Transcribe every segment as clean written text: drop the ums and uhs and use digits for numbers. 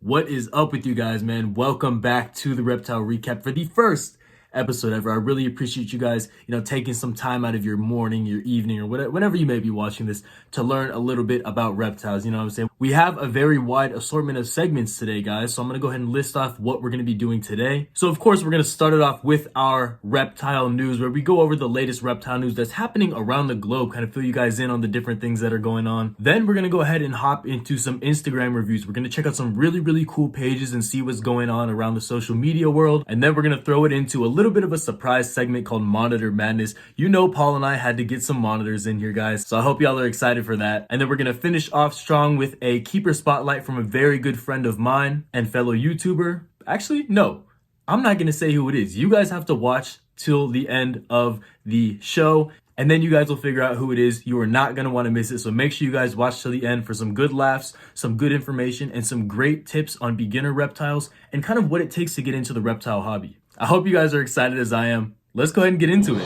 What is up with you guys, man? Welcome back to the Reptile Recap for the first episode ever. I really appreciate you guys, taking some time out of your morning, your evening, or whatever, whenever you may be watching this to learn a little bit about reptiles. You know what I'm saying? We have a very wide assortment of segments today, guys. So I'm going to go ahead and list off what we're going to be doing today. So of course, we're going to start it off with our reptile news, where we go over the latest reptile news that's happening around the globe, kind of fill you guys in on the different things that are going on. Then we're going to go ahead and hop into some Instagram reviews. We're going to check out some really cool pages and see what's going on around the social media world. And then we're going to throw it into a little bit of a surprise segment called Monitor Madness. You know, Paul and I had to get some monitors in here, guys. So I hope y'all are excited for that. And then we're going to finish off strong with a keeper spotlight from a very good friend of mine and fellow YouTuber. Actually, no, I'm not going to say who it is. You guys have to watch till the end of the show, and then you guys will figure out who it is. You are not going to want to miss it. So make sure you guys watch till the end for some good laughs, some good information, and some great tips on beginner reptiles and kind of what it takes to get into the reptile hobby. I hope you guys are excited as I am. Let's go ahead and get into it.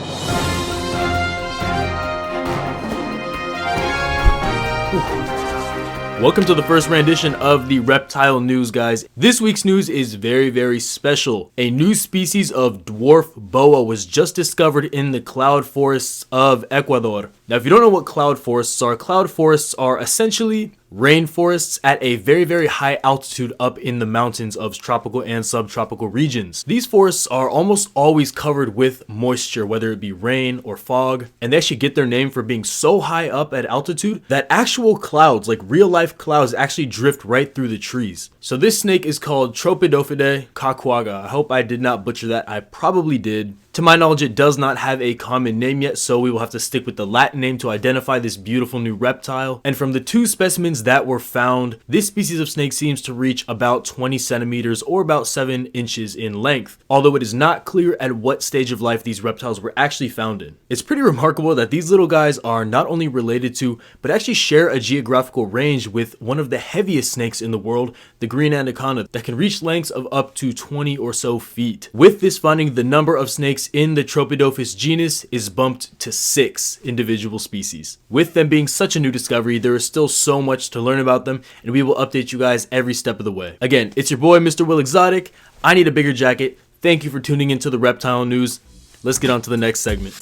Welcome to the first rendition of the reptile news, guys. This week's news is very special. A new species of dwarf boa was just discovered in the cloud forests of Ecuador. Now, if you don't know what cloud forests are essentially rainforests at a very high altitude up in the mountains of tropical and subtropical regions. These forests are almost always covered with moisture, whether it be rain or fog, and they actually get their name for being so high up at altitude that actual clouds, like real life clouds, actually drift right through the trees. So this snake is called Tropidophidae caquaga. I hope I did not butcher that. I probably did. To my knowledge, it does not have a common name yet, so we will have to stick with the Latin name to identify this beautiful new reptile. And from the two specimens that were found, this species of snake seems to reach about 20 centimeters or about 7 inches in length, although it is not clear at what stage of life these reptiles were actually found in. It's pretty remarkable that these little guys are not only related to, but actually share a geographical range with one of the heaviest snakes in the world, the green anaconda, that can reach lengths of up to 20 or so feet. With this finding, the number of snakes in the Tropidophis genus is bumped to 6 individual species. With them being such a new discovery, there is still so much to learn about them, and we will update you guys every step of the way. Again, it's your boy, Mr. Will Exotic. I need a bigger jacket. Thank you for tuning into the reptile news. Let's get on to the next segment.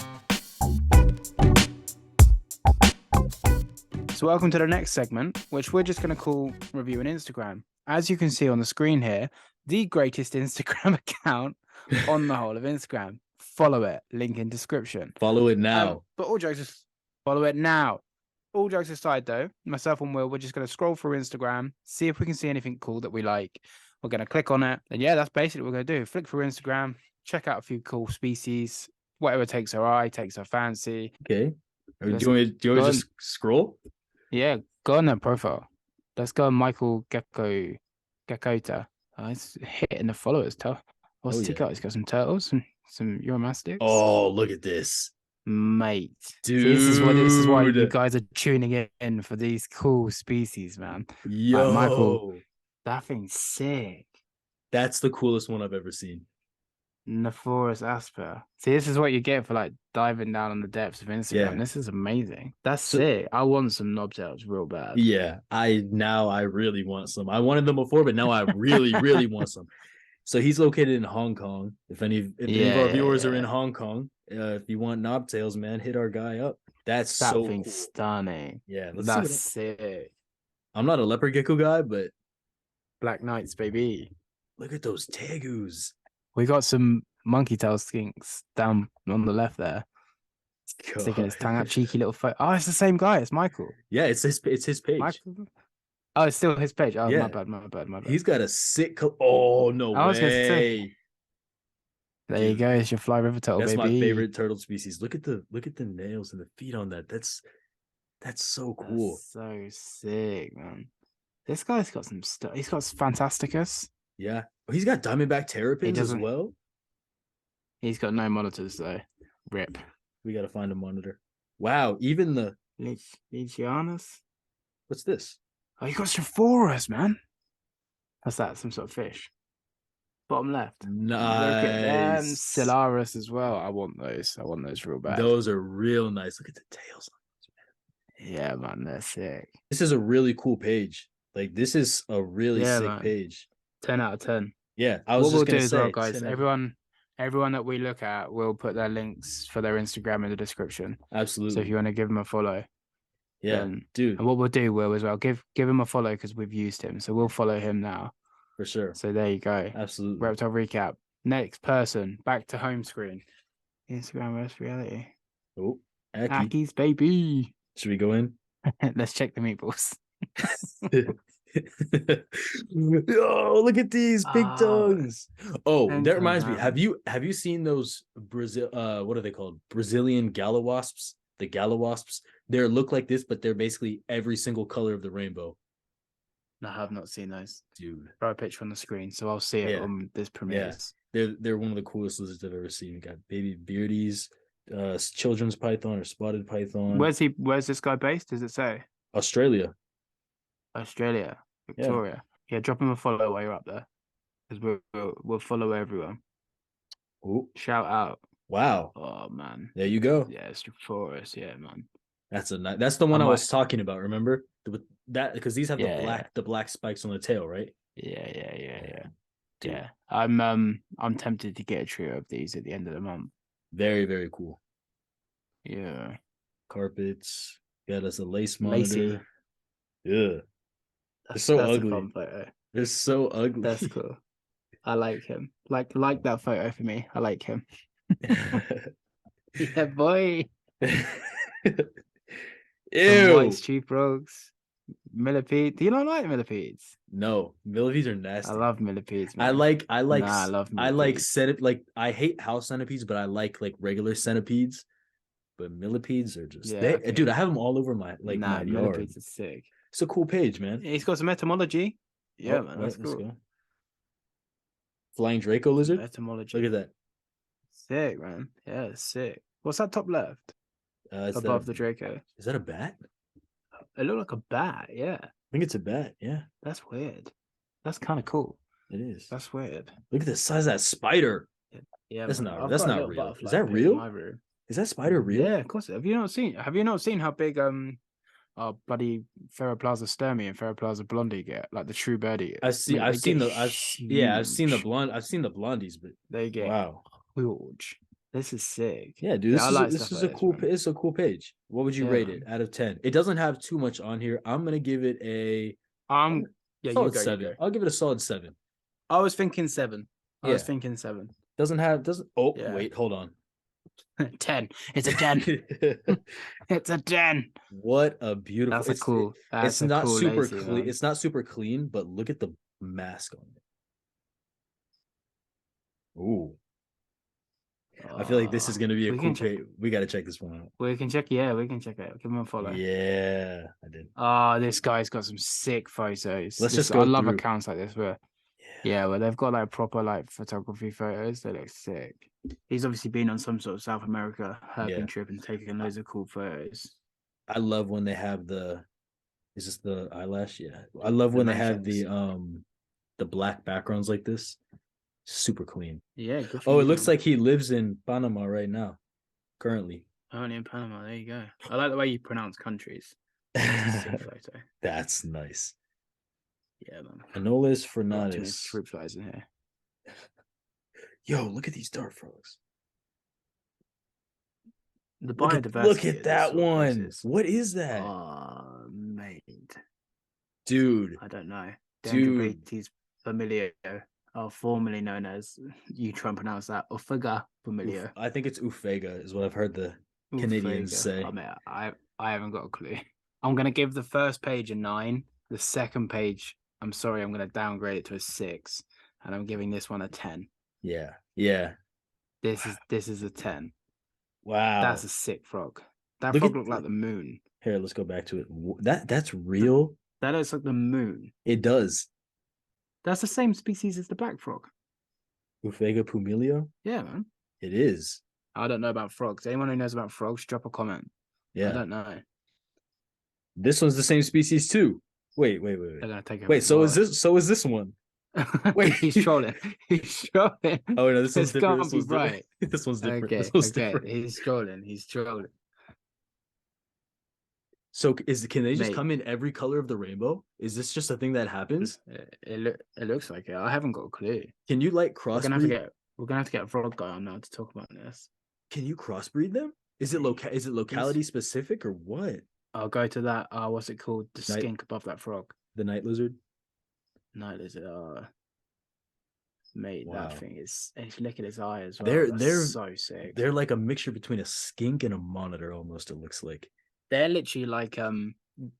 So welcome to the next segment, which we're just going to call Review on Instagram. As you can see on the screen here, the greatest Instagram account on the whole of Instagram. Follow it. Link in description. Follow it now. But follow it now. All jokes aside, though, myself and Will, we're just going to scroll through Instagram, see if we can see anything cool that we like. We're going to click on it. And yeah, that's basically what we're going to do. Flick through Instagram, check out a few cool species, whatever takes our eye, takes our fancy. Okay. Do you want to just scroll? Yeah, go on their profile. Let's go on Michael Gekota. It's hitting the followers. What's he got? He's got some turtles and some Euromastics. Oh, look at this, mate, dude! See, this is why you guys are tuning in for these cool species, man. Yo, Michael, that thing's sick. That's the coolest one I've ever seen. Nephorus asper. See, this is what you get for like diving down on the depths of Instagram. Yeah. This is amazing. That's sick. I want some knobtails real bad. Yeah, I really want some. I wanted them before, but now I really want some. So he's located in Hong Kong. If any of our viewers are in Hong Kong, if you want knobtails, man, hit our guy up. That so thing's cool. Stunning. Yeah, that's sick. I'm not a leopard gecko guy, but Black Knights, baby. Look at those tegus. We got some monkey tail skinks down on the left there. God. Sticking his tongue out, cheeky little foot. Oh, it's the same guy. It's Michael. Yeah, it's his page. Michael? Oh, it's still his page. Oh, yeah. My bad. He's got a sick. Oh no way! I was gonna say. There you go. It's your fly river turtle. That's baby. My favorite turtle species. Look at the nails and the feet on that. That's so cool. That's so sick, man. This guy's got some stuff. He's got Fantasticus. Yeah. He's got diamondback terrapins as well. He's got no monitors though. Rip. We got to find a monitor. Wow. Even the Lichianus. What's this? Oh, you got Strophoros, man. What's that? Some sort of fish. Bottom left. Nice. Look at them. Silaris as well. I want those real bad. Those are real nice. Look at the tails on those, man. Yeah, man, they're sick. This is a really cool page. Like this is a really Yeah, sick man. page. 10 out of 10. Yeah, I was What just we'll do gonna as well, say guys, 10 out. everyone that we look at, we'll put their links for their Instagram in the description. So if Absolutely. you want to give them a follow, Yeah, then dude, and what we'll do, Will, as well, give him a follow because we've used him. So we'll follow him now. for sure. So there you go. Absolutely. Reptile recap. Next person, back to home screen. Instagram versus reality. Oh, Aki. Aki's baby. Should we go in? Let's check the meatballs. Oh, look at these big tongues. Oh, Pink that tongues, reminds me. man. Have you seen those what are they called? Brazilian gallowasps? The gallowasps. They look like this, but they're basically every single color of the rainbow. No, I have not seen those. Dude. Throw a picture on the screen, so I'll see it on this premieres. They're one of the coolest lizards I've ever seen. We got baby beardies, children's python or spotted python. Where's this guy based? Does it say? Australia. Australia, Victoria. Yeah, drop him a follow while you're up there, because we'll follow everyone. Oh, Shout out! wow! Oh man, there you go. Yeah, it's for us. Yeah, man. That's the one I was talking about. Remember that because these have the black spikes on the tail, right? Yeah. I'm tempted to get a trio of these at the end of the month. Very, very cool. Yeah. Carpets. Got us a lace monitor. Lacy. Yeah. They're so ugly. A fun photo. They're so ugly. That's cool. I like him. Like that photo for me. I like him. Yeah, boy. Ew. White cheap rogues. Millipede. Do you not like millipedes? No, millipedes are nasty. I love millipedes, man. I like I love millipedes. I hate house centipedes, but I like regular centipedes. But millipedes are just dude, I have them all over my my yard. Millipedes are sick. It's a cool page, man. He's got some etymology. Yeah, man. That's cool. Go. Flying Draco lizard. Etymology. Look at that. Sick, man. Yeah, sick. What's that top left? Above the Draco. Is that a bat? It looked like a bat, yeah. I think it's a bat, yeah. That's weird. That's kind of cool. It is. That's weird. Look at the size of that spider. Yeah, that's not real. Is that real? Is that spider real? Yeah, of course. Have you not seen how big bloody Ferroplaza Sturmy and Ferroplaza Blondie get? Like the true birdie. I've seen the blondies, but they get huge. This is sick. Yeah, dude. This is a cool. It's a cool page. What would you rate it out of 10? It doesn't have too much on here. I'm gonna give it a solid 7. I'll give it a solid 7. I was thinking 7. Wait, hold on. 10. It's a 10. It's a 10. What a beautiful. That's cool. It's not super clean. It's not super clean, but look at the mask on it. Ooh. I feel like this is gonna be a cool page. We gotta check this one out. We can check it. Give him a follow. Yeah, I did. This guy's got some sick photos. Let's just go. I love accounts like this where where they've got proper photography photos. They look sick. He's obviously been on some sort of South America herping trip and taking loads of cool photos. I love when they have is this the eyelash? Yeah. I love when they have the black backgrounds like this. Super clean. Yeah. It looks like he lives in Panama right now, currently. Only in Panama. There you go. I like the way you pronounce countries. Photo. That's nice. Yeah, man. Anolis Fernandez. Fruit flies in here. Yo, look at these dart frogs. The biodiversity. Look at that one. What is that? Oh, mate. Dude. I don't know. Dendrobates familiar. Formerly known as, you try and pronounce that, Ufaga familiar. I think it's Ufega is what I've heard the Canadians say. I haven't got a clue. I'm going to give the first page a 9. The second page, I'm sorry, I'm going to downgrade it to a 6. And I'm giving this one a 10. Yeah. This is a 10. Wow. That's a sick frog. That frog looked like the moon. Here, let's go back to it. That's real? That looks like the moon. It does. That's the same species as the black frog. Ufega pumilio? Yeah, man. It is. I don't know about frogs. Anyone who knows about frogs, drop a comment. Yeah. I don't know. This one's the same species too. Wait. They're gonna take it. Wait, so is this one? Wait, he's trolling. Oh no, this one's different. This one's right. This one's different. Okay. Different. He's trolling. So can they just Mate, come in every color of the rainbow? Is this just a thing that happens? it looks like it. I haven't got a clue. Can you like We're gonna have to crossbreed? get a vlog guy on now to talk about this. Can you crossbreed them? Is it is it He's locality specific or what? I'll go to that. What's it called? The Night skink above that frog. the night lizard? No, there's mate. That Wow. thing is. And if you look at his eye as well, They're that's they're so sick. they're like a mixture between a skink and a monitor almost, it looks like. They're literally like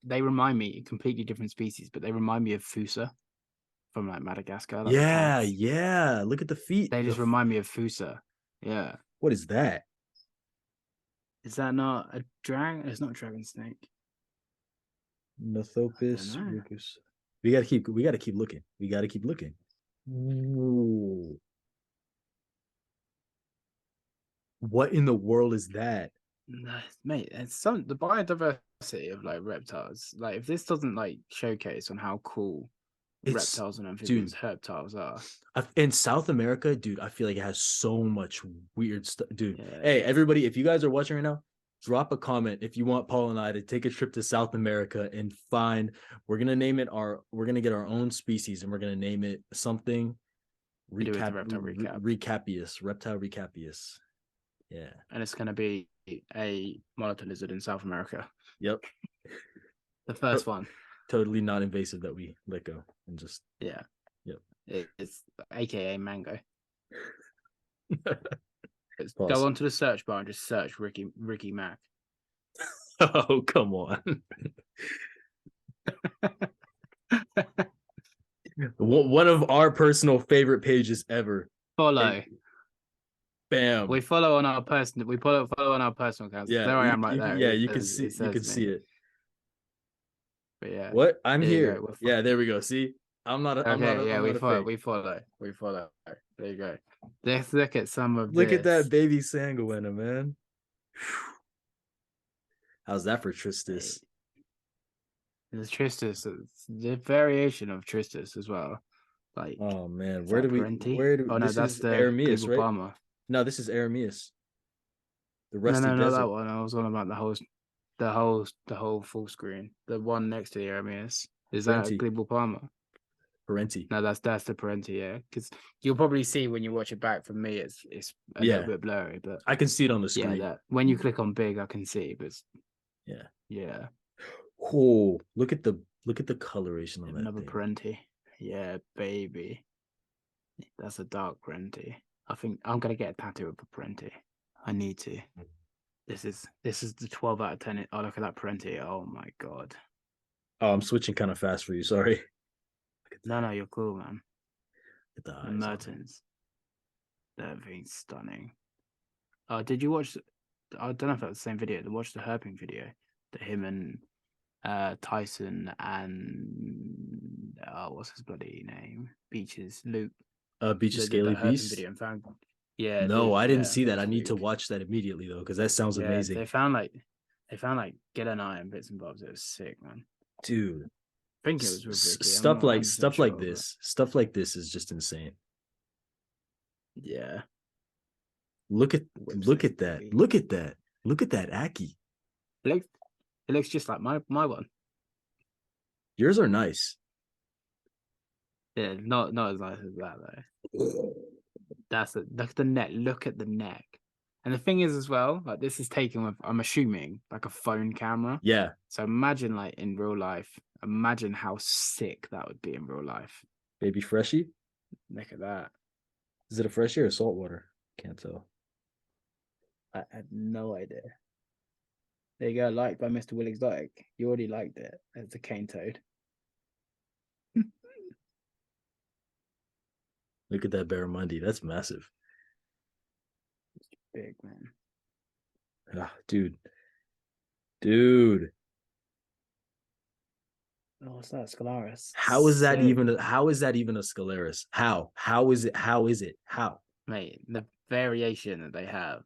They remind me completely different species, but they remind me of Fusa from like Madagascar. Like the Yeah, cats. yeah. Look at the feet. They just remind me of Fusa. Yeah. What is that? Is that not a dragon? It's not a dragon snake. Nothopus I don't know. ricus. We gotta keep looking. We gotta keep looking. Ooh. What in the world is that? No, mate, it's the biodiversity of like reptiles. Like if this doesn't like showcase on how cool It's reptiles and amphibians, dude. reptiles are. In South America, dude, I feel like it has so much weird stuff. Dude, Yeah, hey, everybody, if you guys are watching right now, drop a comment if you want Paul and I to take a trip to South America and find. We're gonna get our own species and we're gonna name it something. we do it the reptile recap, Reptile recapius. Yeah. and it's gonna be a monitor lizard in South America. Yep. The first one. Totally not invasive that we let go and just. Yeah. Yep. It's AKA mango. Pause. Go onto the search bar and just search Ricky Mac. Oh, come on. One of our personal favorite pages ever. Follow. Bam. We follow on our personal. We follow on our personal accounts. Yeah, There I am right there. Yeah, you can see. You can see it. But yeah. What? I'm There you here. go. Yeah, there we go. See, I'm not. Okay, yeah, I'm we not a follow. fake. We follow. We follow. There you go. Let's look at some of Look this. at that baby sanguina, man. How's that for Tristis? There's Tristis. It's the variation of Tristis as well. Like, oh man, where do we? Oh no, that's the Arameus, right? Palmer. No, this is Arameus. The No, rusty not desert. that one. I was on about the whole full screen. The one next to the Arameus. Is that a Global Palmer? Parenti. No, that's the Parenti, yeah. Because you'll probably see when you watch it back from me, it's a little bit blurry, but I can see it on the screen. Yeah, when you click on big, I can see, but yeah. Oh, look at the coloration on that. Another Parenti. Yeah, baby. That's a dark Parenti. I think I'm gonna get a tattoo of a Parenti. I need to. This is the 12 out of 10. Oh, look at that Parenti. Oh my god. Oh, I'm switching kind of fast for you. Sorry. No, you're cool, man. The Mertens. That thing's stunning. Did you watch? I don't know if that was the same video. Watch the herping video that him and Tyson and what's his bloody name? Beach's Luke. Beach's Scaly Beast video and found. Yeah. No, Luke, I didn't see that. I need to Luke. watch that immediately though, because that sounds amazing. They found like Gelenite and bits and bobs. It was sick, man. Dude. I think it was with Ricky. Stuff like this. Stuff like this is just insane. Yeah. Look at that. Look at that. Look at that Aki. It looks just like my one. Yours are nice. Yeah, not as nice as that though. Look at the neck. Look at the neck. And the thing is as well, like this is taken with, I'm assuming, like a phone camera. Yeah. So imagine like in real life, imagine how sick that would be in real life. Baby freshie? Look at that. Is it a freshie or saltwater? Can't tell. I had no idea. There you go, liked by Mr. Will Exotic. You already liked it as a cane toad. Look at that barramundi. That's massive. It's big, man. Dude. Oh, what's that? Scalaris. How is that even a Scalaris? How is it? Mate, the variation that they have.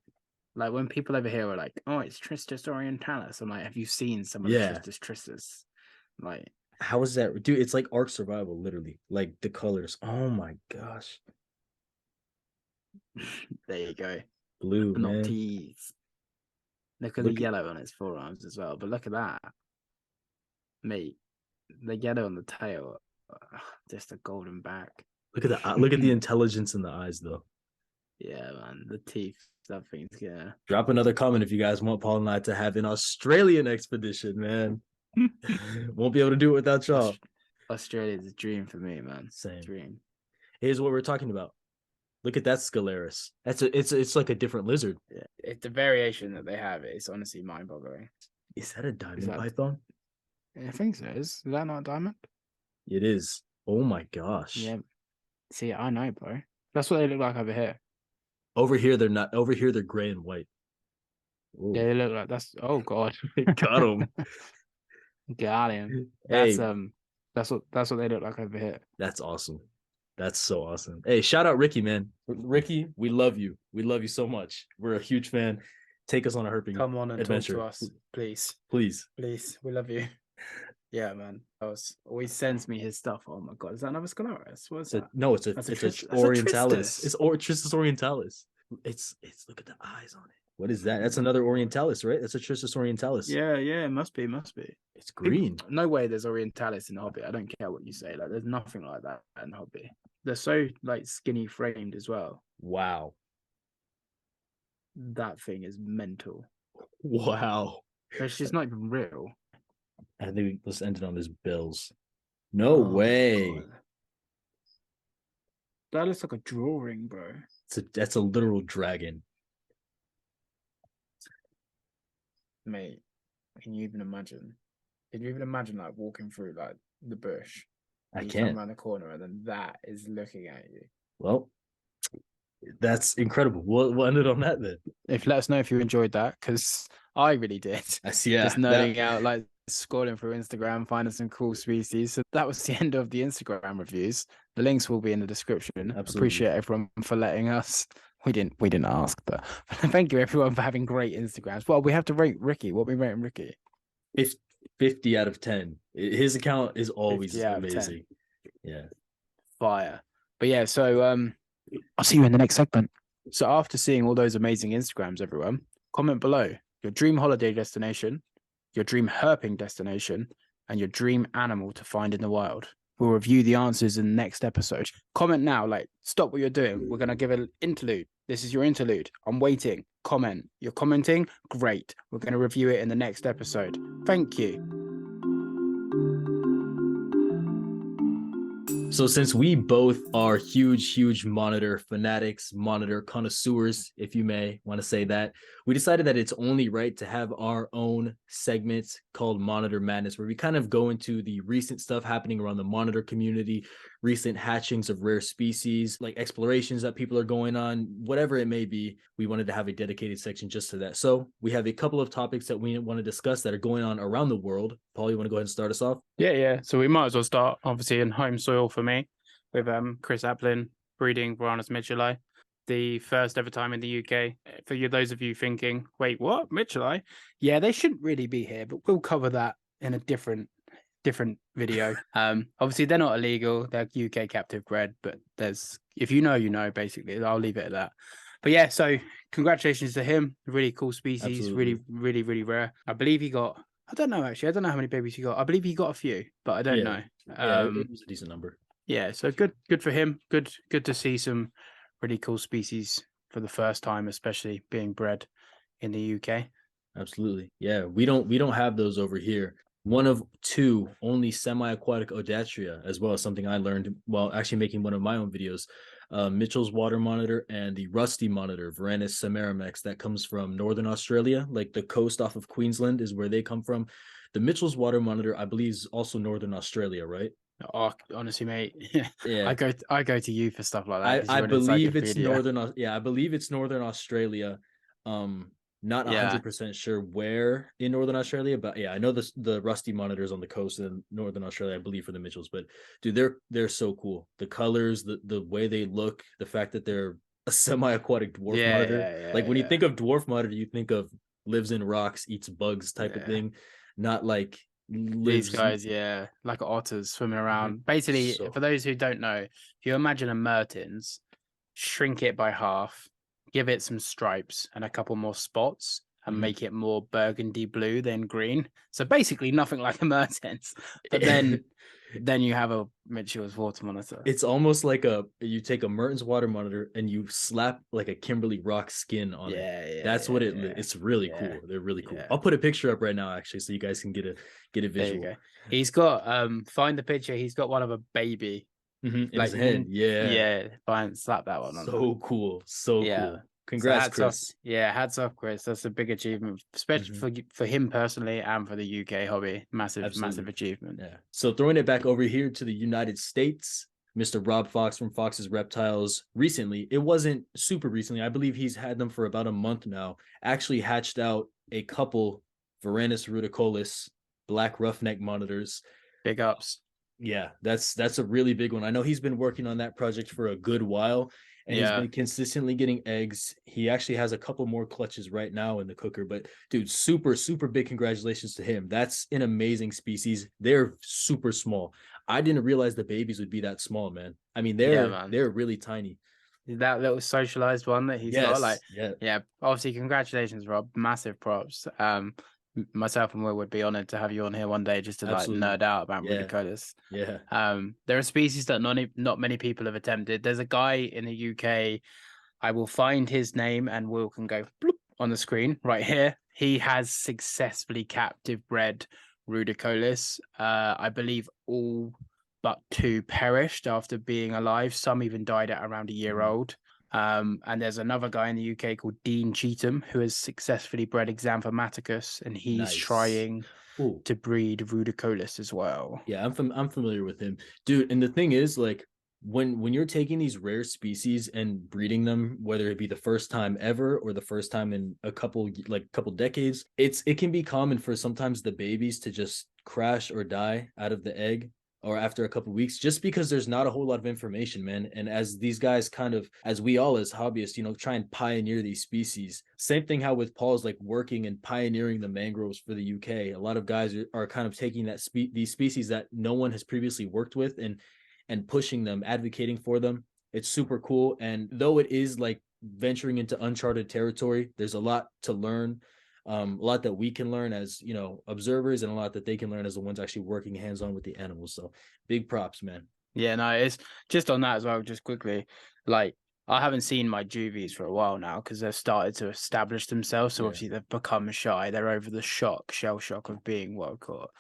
Like when people over here are like, oh, it's Tristis orientalis. I'm like, have you seen some of the Tristis? Like, how is that, dude? It's like Ark Survival, literally. Like the colors. Oh my gosh. There you go. Blue, man. Teeth. Look at the yellow on its forearms as well. But look at that. Mate, the yellow on the tail, just a golden back. Look at the intelligence in the eyes, though. Yeah, man, the teeth. That thing's gonna Drop another comment if you guys want Paul and I to have an Australian expedition, man. Won't be able to do it without y'all. Australia's a dream for me, man. Same. Dream. Here's what we're talking about. Look at that Scalaris. It's like a different lizard. Yeah, it's the variation that they have. It's honestly mind-boggling. Is that a diamond python? I think so. Is that not a diamond? It is. Oh my gosh. Yeah. See, I know, bro. That's what they look like over here. Over here, they're not. Over here, they're gray and white. Ooh. Yeah, they look like that's. Oh god, got him. Got him. Hey. That's what they look like over here. That's awesome. That's so awesome. Hey, shout out Ricky, man. Ricky, we love you. We love you so much. We're a huge fan. Take us on a herping Come on and adventure. talk to us, please. Please. Please. We love you. Yeah, man. Always sends me his stuff. Oh my god, is that another Scalaris? What is that? No, it's a Orientalis. It's Tristis Orientalis. It's look at the eyes on it. What is that? That's another Orientalis, right? That's a Tristis Orientalis. Yeah, it must be. It's green. No way there's Orientalis in the hobby. I don't care what you say. Like, there's nothing like that in the hobby. They're so like skinny framed as well. Wow. That thing is mental. Wow. It's just not even real. I think let's end it on his bills. No way. God. That looks like a drawing, bro. That's a literal dragon. Mate, can you even imagine? Can you even imagine like walking through like the bush? I can't. Come around the corner and then that is looking at you. Well, that's incredible. We'll end it on that then. Let us know if you enjoyed that, because I really did. Just nerding out, like scrolling through Instagram, finding some cool species. So that was the end of the Instagram reviews. The links will be in the description. Absolutely. Appreciate everyone for letting us. We didn't ask, but thank you everyone for having great Instagrams. Well, we have to rate Ricky. What we rating Ricky? 50 out of 10. His account is always amazing. Yeah. Fire. But yeah, so I'll see you in the next segment. So after seeing all those amazing Instagrams, everyone, comment below your dream holiday destination, your dream herping destination, and your dream animal to find in the wild. We'll review the answers in the next episode. Comment now, like, stop what you're doing. We're going to give an interlude. This is your interlude. I'm waiting. Comment. You're commenting? Great. We're going to review it in the next episode. Thank you. So since we both are huge monitor fanatics, monitor connoisseurs, if you may want to say that, we decided that it's only right to have our own segment called Monitor Madness, where we kind of go into the recent stuff happening around the monitor community, recent hatchings of rare species, like explorations that people are going on, whatever it may be. We wanted to have a dedicated section just to that. So we have a couple of topics that we want to discuss that are going on around the world. Paul, you want to go ahead and start us off? Yeah. So we might as well start, obviously, in home soil for me, with Chris Applin breeding Varanus mitchellii, the first ever time in the UK. For those of you thinking, wait, what? Mitchellii? Yeah, they shouldn't really be here, but we'll cover that in a different video. Obviously they're not illegal, they're UK captive bred, but if you know, basically. I'll leave it at that. But yeah, so congratulations to him. Really cool species. Absolutely. Really rare. I believe he got, I don't know how many babies he got. I believe he got a few, but I don't know. It was a decent number. Yeah, so good for him. Good to see some really cool species for the first time, especially being bred in the UK. Absolutely. Yeah, we don't have those over here. One of two only semi-aquatic Odatria, as well as something I learned while actually making one of my own videos, Mitchell's water monitor and the rusty monitor, Varanus samaramex, that comes from Northern Australia, like the coast off of Queensland is where they come from. The Mitchell's water monitor, I believe, is also Northern Australia, right? Oh, honestly, mate. Yeah. I go to you for stuff like that. I believe it's Northern. Yeah, I believe it's Northern Australia. Not 100% sure where in Northern Australia, but yeah, I know the rusty monitors on the coast in Northern Australia, I believe, for the Mitchells. But dude, they're so cool. The colors, the way they look, the fact that they're a semi-aquatic dwarf monitor. Like when you think of dwarf monitor, you think of lives in rocks, eats bugs type of thing, not like these guys, like otters swimming around. Basically, for those who don't know, if you imagine a Mertens, shrink it by half, give it some stripes and a couple more spots, and make it more burgundy blue than green. So basically nothing like a Mertens. But then you have a Mitchell's water monitor. It's almost like you take a Mertens water monitor and you slap like a Kimberly Rock skin on it. Yeah, That's what it's really cool. They're really cool. I'll put a picture up right now actually, so you guys can get a visual. There you go. He's got find the picture. He's got one of a baby in his hand. Yeah. Fine, slap that one on. So cool. So cool. Congrats, Chris. Hats off, Chris. That's a big achievement, especially for him personally and for the UK hobby. Massive achievement. Yeah. So throwing it back over here to the United States, Mr. Rob Fox from Fox's Reptiles recently, it wasn't super recently, I believe he's had them for about a month now, actually hatched out a couple Varanus rudicolis black roughneck monitors. Big ups. Yeah, that's a really big one. I know he's been working on that project for a good while, and he's been consistently getting eggs. He actually has a couple more clutches right now in the cooker, but dude, super, super big congratulations to him. That's an amazing species. They're super small. I didn't realize the babies would be that small, man. I mean, they're really tiny. That little socialized one that he's got, like, obviously, congratulations, Rob. Massive props. Myself and Will would be honored to have you on here one day just to like nerd out about rudicolis. Yeah. There are species that not many people have attempted. There's a guy in the UK. I will find his name and Will can go bloop on the screen right here. He has successfully captive bred rudicolis. I believe all but 2 perished after being alive. Some even died at around a year old. And there's another guy in the UK called Dean Cheetham who has successfully bred Xanthomatogus, and he's trying to breed rudicolis as well. Yeah, I'm familiar with him, dude. And the thing is, like, when you're taking these rare species and breeding them, whether it be the first time ever or the first time in a couple decades, it can be common for sometimes the babies to just crash or die out of the egg or after a couple of weeks, just because there's not a whole lot of information, man. And as these guys as we all as hobbyists, try and pioneer these species. Same thing how with Paul's like working and pioneering the mangroves for the UK. A lot of guys are kind of taking these species that no one has previously worked with and pushing them, advocating for them. It's super cool. And though it is like venturing into uncharted territory, there's a lot to learn. A lot that we can learn as observers, and a lot that they can learn as the ones actually working hands-on with the animals. So big props, man. Yeah, no, it's just on that as well, just quickly, like I haven't seen my juvies for a while now because they've started to establish themselves, so obviously they've become shy. They're over the shell shock of being wild caught.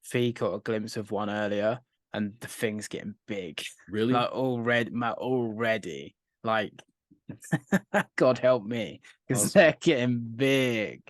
Fee caught a glimpse of one earlier and the thing's getting big. Really? Like already like God help me, because they're getting big.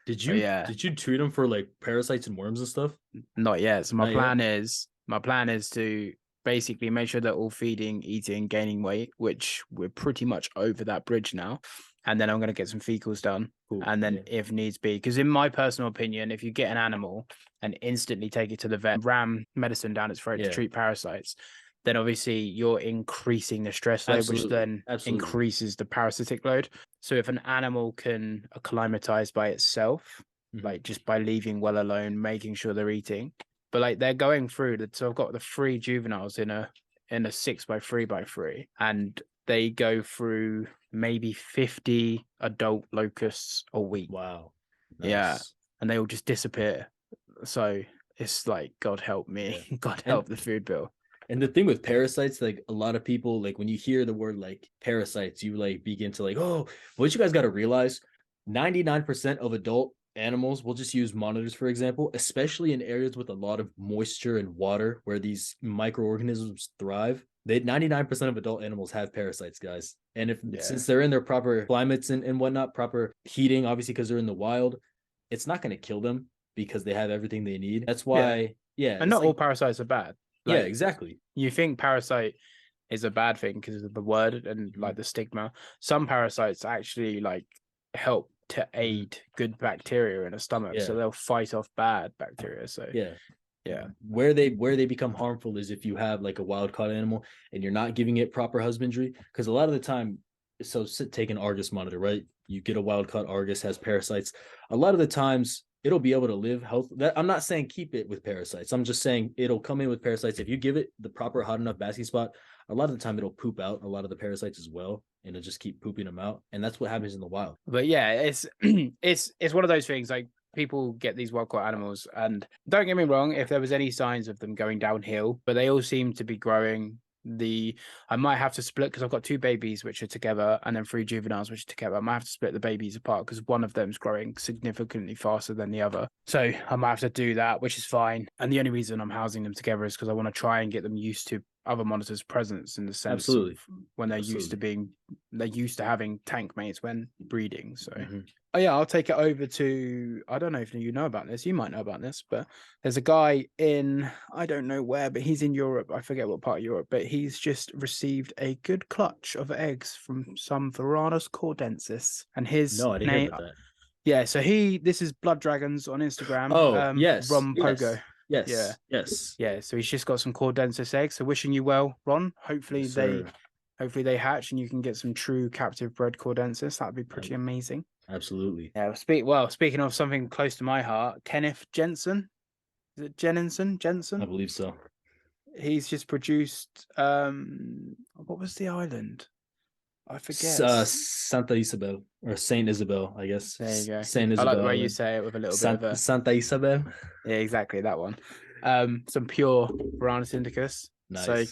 Did you treat them for like parasites and worms and stuff? Not yet. So my plan is to basically make sure they're all feeding, eating, gaining weight, which we're pretty much over that bridge now. And then I'm going to get some fecals done. Cool. And then if needs be, because in my personal opinion, if you get an animal and instantly take it to the vet, ram medicine down its throat to treat parasites, then obviously you're increasing the stress load, which then increases the parasitic load. So if an animal can acclimatize by itself, like just by leaving well alone, making sure they're eating, but like they're going through that. So I've got the 3 juveniles in a 6x3x3, and they go through maybe 50 adult locusts a week. Wow. Nice. Yeah. And they all just disappear. So it's like, God help me. Yeah. God help the food bill. And the thing with parasites, like a lot of people, like when you hear the word like parasites, you like begin to like, oh, what you guys got to realize, 99% of adult animals, we'll just use monitors, for example, especially in areas with a lot of moisture and water where these microorganisms thrive. 99% of adult animals have parasites, guys. And since they're in their proper climates and whatnot, proper heating, obviously, because they're in the wild, it's not going to kill them because they have everything they need. That's why, and not all parasites are bad. Like, yeah, exactly. You think parasite is a bad thing because of the word and like the stigma. Some parasites actually like help to aid good bacteria in a stomach, so they'll fight off bad bacteria. So where they become harmful is if you have like a wild caught animal and you're not giving it proper husbandry, because a lot of the time, so take an Argus monitor, right? You get a wild caught Argus, has parasites. A lot of the times it'll be able to live health. That I'm not saying keep it with parasites. I'm just saying it'll come in with parasites. If you give it the proper hot enough basking spot, a lot of the time it'll poop out a lot of the parasites as well, and it'll just keep pooping them out. And that's what happens in the wild. But yeah, it's it's one of those things like people get these wild caught animals, and don't get me wrong, if there was any signs of them going downhill, but they all seem to be growing. I might have to split because I've got 2 babies which are together and then 3 juveniles which are together. I might have to split the babies apart because one of them's growing significantly faster than the other. So I might have to do that, which is fine. And the only reason I'm housing them together is because I want to try and get them used to other monitors' presence in the sense Absolutely. of when they're used to having tank mates when breeding. So oh yeah, I'll take it over to, I don't know if you know about this, you might know about this, but there's a guy in, I don't know where, but he's in Europe. I forget what part of Europe, but he's just received a good clutch of eggs from some Varanus cordensis. And his No, I didn't hear about that. Yeah, so this is Blood Dragons on Instagram. Oh, yes. Ron yes. Pogo. Yes. Yeah. Yes. Yeah, so he's just got some cordensis eggs. So wishing you well, Ron. Hopefully they hatch and you can get some true captive bred cordensis. That'd be pretty amazing. Absolutely. Yeah. Speaking of something close to my heart, Kenneth Jensen. Is it Jensen? I believe so. He's just produced what was the island? I forget. Santa Isabel or Saint Isabel, I guess. There you go. Saint Isabel. I like the way you say it with a little bit of a Santa Isabel. Yeah, exactly that one. Some pure Varanus indicus. Nice. So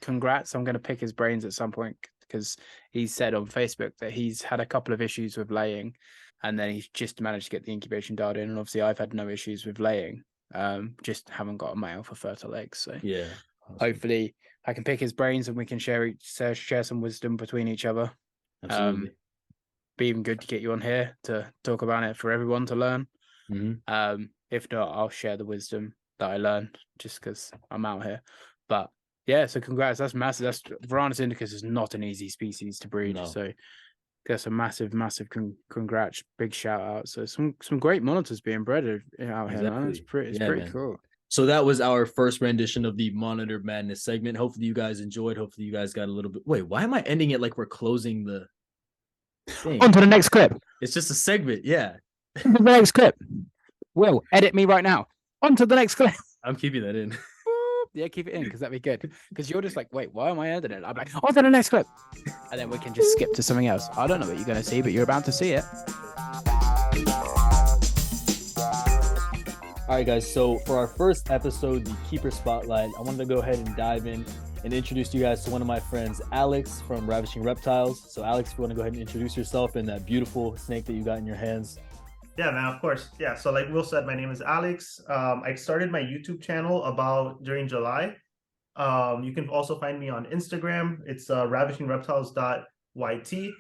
congrats. I'm going to pick his brains at some point because he said on Facebook that he's had a couple of issues with laying and then he's just managed to get the incubation dialed in. And obviously I've had no issues with laying. Just haven't got a male for fertile eggs. So yeah, awesome. Hopefully I can pick his brains and we can share some wisdom between each other. Absolutely. Be even good to get you on here to talk about it for everyone to learn. If not, I'll share the wisdom that I learned just because I'm out here. But yeah, so congrats. That's massive. Varanus indicus is not an easy species to breed. No. So that's a massive congrats. Big shout out. So some great monitors being bred out here, man. It's pretty cool. So that was our first rendition of the Monitor Madness segment. Hopefully you guys enjoyed. Hopefully you guys got a little bit. Wait, why am I ending it like we're closing the thing? On to the next clip. It's just a segment. Yeah. On to the next clip. Will, edit me right now. On to the next clip. I'm keeping that in. Yeah, keep it in because that'd be good. Because you're just like, wait, why am I editing it? I'm like, on to the next clip. And then we can just skip to something else. I don't know what you're going to see, but you're about to see it. All right, guys. So for our first episode, the Keeper Spotlight, I wanted to go ahead and dive in and introduce you guys to one of my friends, Alex from Ravishing Reptiles. So Alex, if you want to go ahead and introduce yourself and that beautiful snake that you got in your hands. Yeah, man, of course. Yeah, so like Will said, my name is Alex. I started my YouTube channel during July. You can also find me on Instagram. It's ravishingreptiles.yt.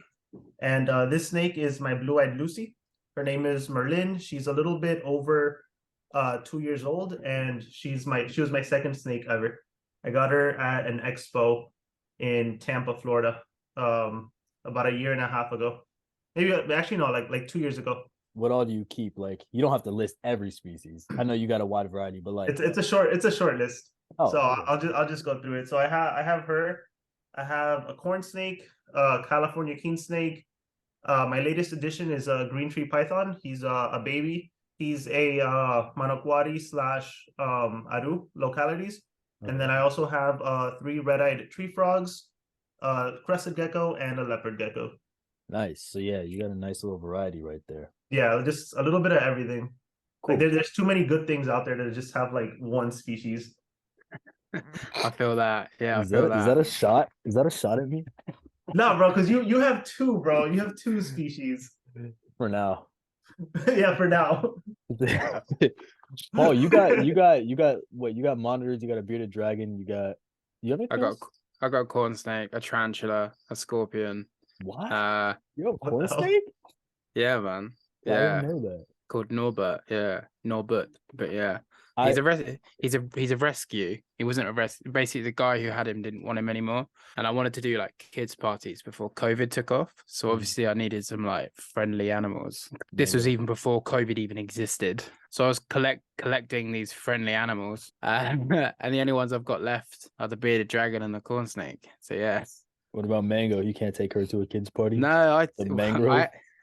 And this snake is my blue-eyed Lucy. Her name is Merlin. She's a little bit over 2 years old, and she was my second snake ever. I got her at an expo in Tampa, Florida, about a year and a half ago. Maybe actually no, like 2 years ago. What all do you keep? Like, you don't have to list every species. I know you got a wide variety, but like it's a short list. Oh, so cool. I'll just go through it. So I have her. I have a corn snake, California king snake. My latest addition is a green tree python. He's a baby. He's a Manokwari / Aru localities. Okay. And then I also have 3 red-eyed tree frogs, crested gecko, and a leopard gecko. Nice. So yeah, you got a nice little variety right there. Yeah, just a little bit of everything. Cool. Like there's too many good things out there to just have like one species. I feel that. Yeah, Is that a shot? Is that a shot at me? No, bro, because you have 2, bro. You have 2 species. For now. Yeah, for now. Oh, you got what? You got monitors, you got a bearded dragon, you have anything else? I got a corn snake, a tarantula, a scorpion. What? You have a corn snake? Yeah, man. Yeah. I didn't know that. Called Norbert. Yeah. Norbert. But yeah. He's a rescue. He wasn't a rescue. Basically, the guy who had him didn't want him anymore. And I wanted to do like kids parties before COVID took off. So obviously I needed some like friendly animals. This was even before COVID even existed. So I was collecting these friendly animals. And the only ones I've got left are the bearded dragon and the corn snake. So yeah. What about Mango? You can't take her to a kids party? No,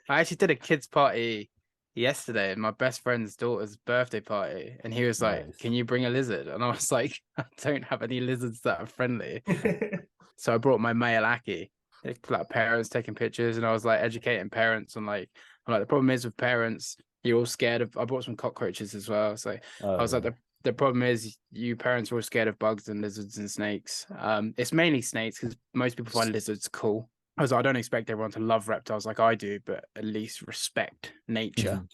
I actually did a kids party yesterday at my best friend's daughter's birthday party, and he was like, Nice. "Can you bring a lizard?" And I was like, "I don't have any lizards that are friendly." So I brought my male Aki. Like parents taking pictures, and I was like educating parents on like, I'm like, the problem is with parents, you're all scared of. I brought some cockroaches as well. So I was like, the problem is you parents are all scared of bugs and lizards and snakes. It's mainly snakes because most people find lizards cool. I was like, I don't expect everyone to love reptiles like I do, but at least respect nature.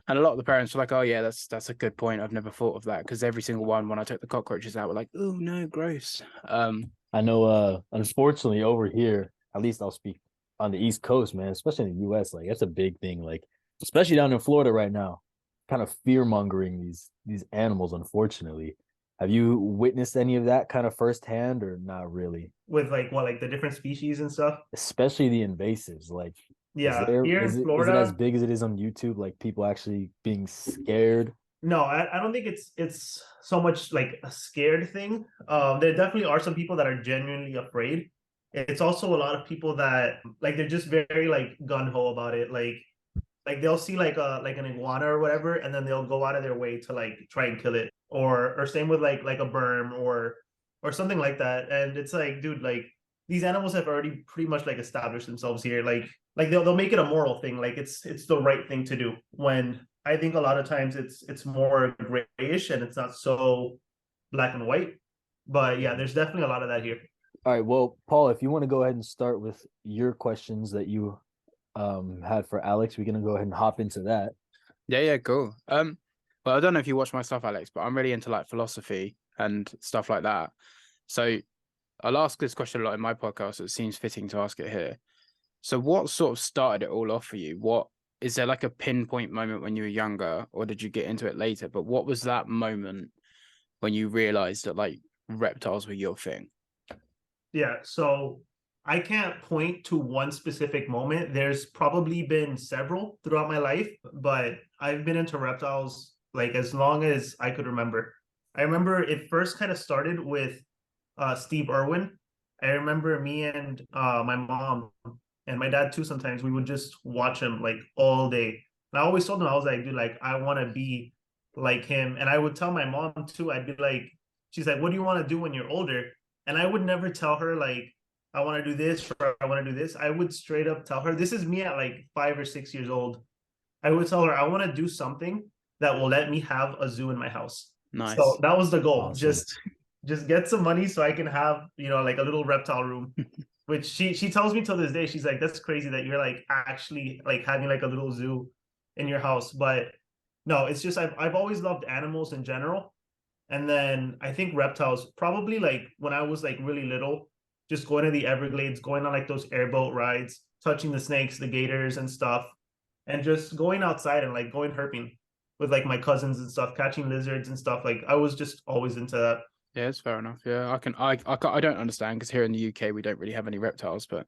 And a lot of the parents were like, "Oh yeah, that's a good point. I've never thought of that." Because every single one, when I took the cockroaches out, were like, "Oh no, gross." I know, unfortunately over here, at least I'll speak on the East Coast, man, especially in the US, like that's a big thing. Like, especially down in Florida right now, kind of fear mongering these animals, unfortunately. Have you witnessed any of that kind of firsthand or not really? With like what, like the different species and stuff. Especially the invasives. Like, Yeah, here in is it as Florida, big as it is on YouTube? Like people actually being scared? no, I don't think it's so much like a scared thing. There definitely are some people that are genuinely afraid. It's also a lot of people that like they're just very like gun ho about it. Like they'll see like an iguana or whatever, and then they'll go out of their way to like try and kill it, or same with like a berm or something like that. And it's like, dude, like these animals have already pretty much like established themselves here. Like they'll make it a moral thing. Like it's the right thing to do. When I think a lot of times it's more grayish and it's not so black and white. But yeah, there's definitely a lot of that here. All right. Well, Paul, if you want to go ahead and start with your questions that you had for Alex, we're gonna go ahead and hop into that. Yeah, cool. Well, I don't know if you watch my stuff, Alex, but I'm really into like philosophy and stuff like that. So I'll ask this question a lot in my podcast. So it seems fitting to ask it here. So what sort of started it all off for you? What is there like a pinpoint moment when you were younger, or did you get into it later? But what was that moment when you realized that like reptiles were your thing? Yeah, so I can't point to one specific moment. There's probably been several throughout my life, but I've been into reptiles like as long as I could remember. I remember it first kind of started with Steve Irwin. I remember me and my mom and my dad too. Sometimes we would just watch him like all day. And I always told him, I was like, dude, like I want to be like him. And I would tell my mom too. I'd be like, she's like, what do you want to do when you're older? And I would never tell her like I want to do this or I want to do this. I would straight up tell her, this is me at like 5 or 6 years old. I would tell her I want to do something that will let me have a zoo in my house. Nice. So that was the goal. Awesome. Just get some money so I can have, like a little reptile room. Which she tells me till this day, she's like, that's crazy that you're like actually like having like a little zoo in your house. But no, it's just I've always loved animals in general. And then I think reptiles, probably like when I was like really little, just going to the Everglades, going on like those airboat rides, touching the snakes, the gators and stuff, and just going outside and like going herping with like my cousins and stuff, catching lizards and stuff. Like I was just always into that. Yeah, it's fair enough. Yeah, I don't understand because here in the UK we don't really have any reptiles, but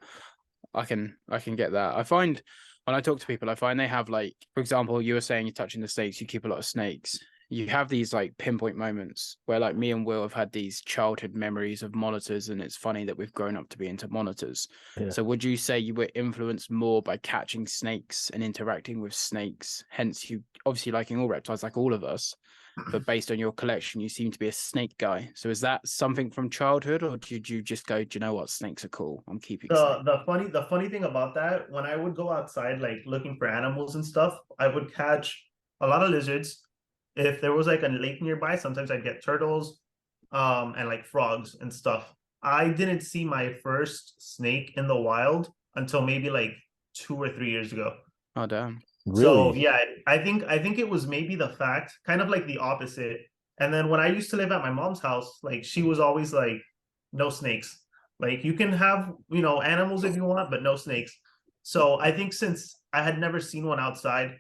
I can get that. I find when I talk to people, I find they have like, for example, you were saying you're touching the snakes, you keep a lot of snakes. You have these like pinpoint moments where like me and Will have had these childhood memories of monitors, and it's funny that we've grown up to be into monitors. Yeah. So would you say you were influenced more by catching snakes and interacting with snakes, hence you obviously liking all reptiles like all of us, but based on your collection you seem to be a snake guy? So is that something from childhood, or did you just go, do you know what, snakes are cool, I'm keeping snakes? The funny thing about that, when I would go outside like looking for animals and stuff, I would catch a lot of lizards. If there was like a lake nearby, sometimes I'd get turtles, and like frogs and stuff. I didn't see my first snake in the wild until maybe like 2 or 3 years ago. Oh damn. So Really? yeah, I think it was maybe the fact, kind of like the opposite. And then when I used to live at my mom's house, like she was always like, no snakes. Like you can have, animals if you want, but no snakes. So I think since I had never seen one outside,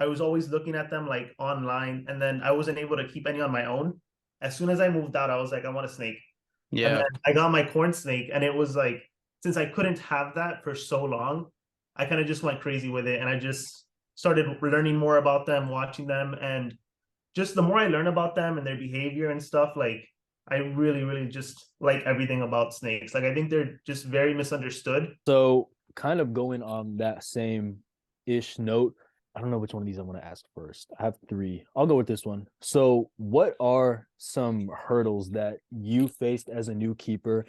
I was always looking at them like online, and then I wasn't able to keep any on my own. As soon as I moved out, I was like, I want a snake. And Yeah. then I got my corn snake, and it was like, since I couldn't have that for so long, I kind of just went crazy with it, and I just started learning more about them, watching them, and just the more I learn about them and their behavior and stuff, like I really, really just like everything about snakes. Like I think they're just very misunderstood. So kind of going on that same ish note, I don't know which one of these I want to ask first. I have three. I'll go with this one. So, what are some hurdles that you faced as a new keeper,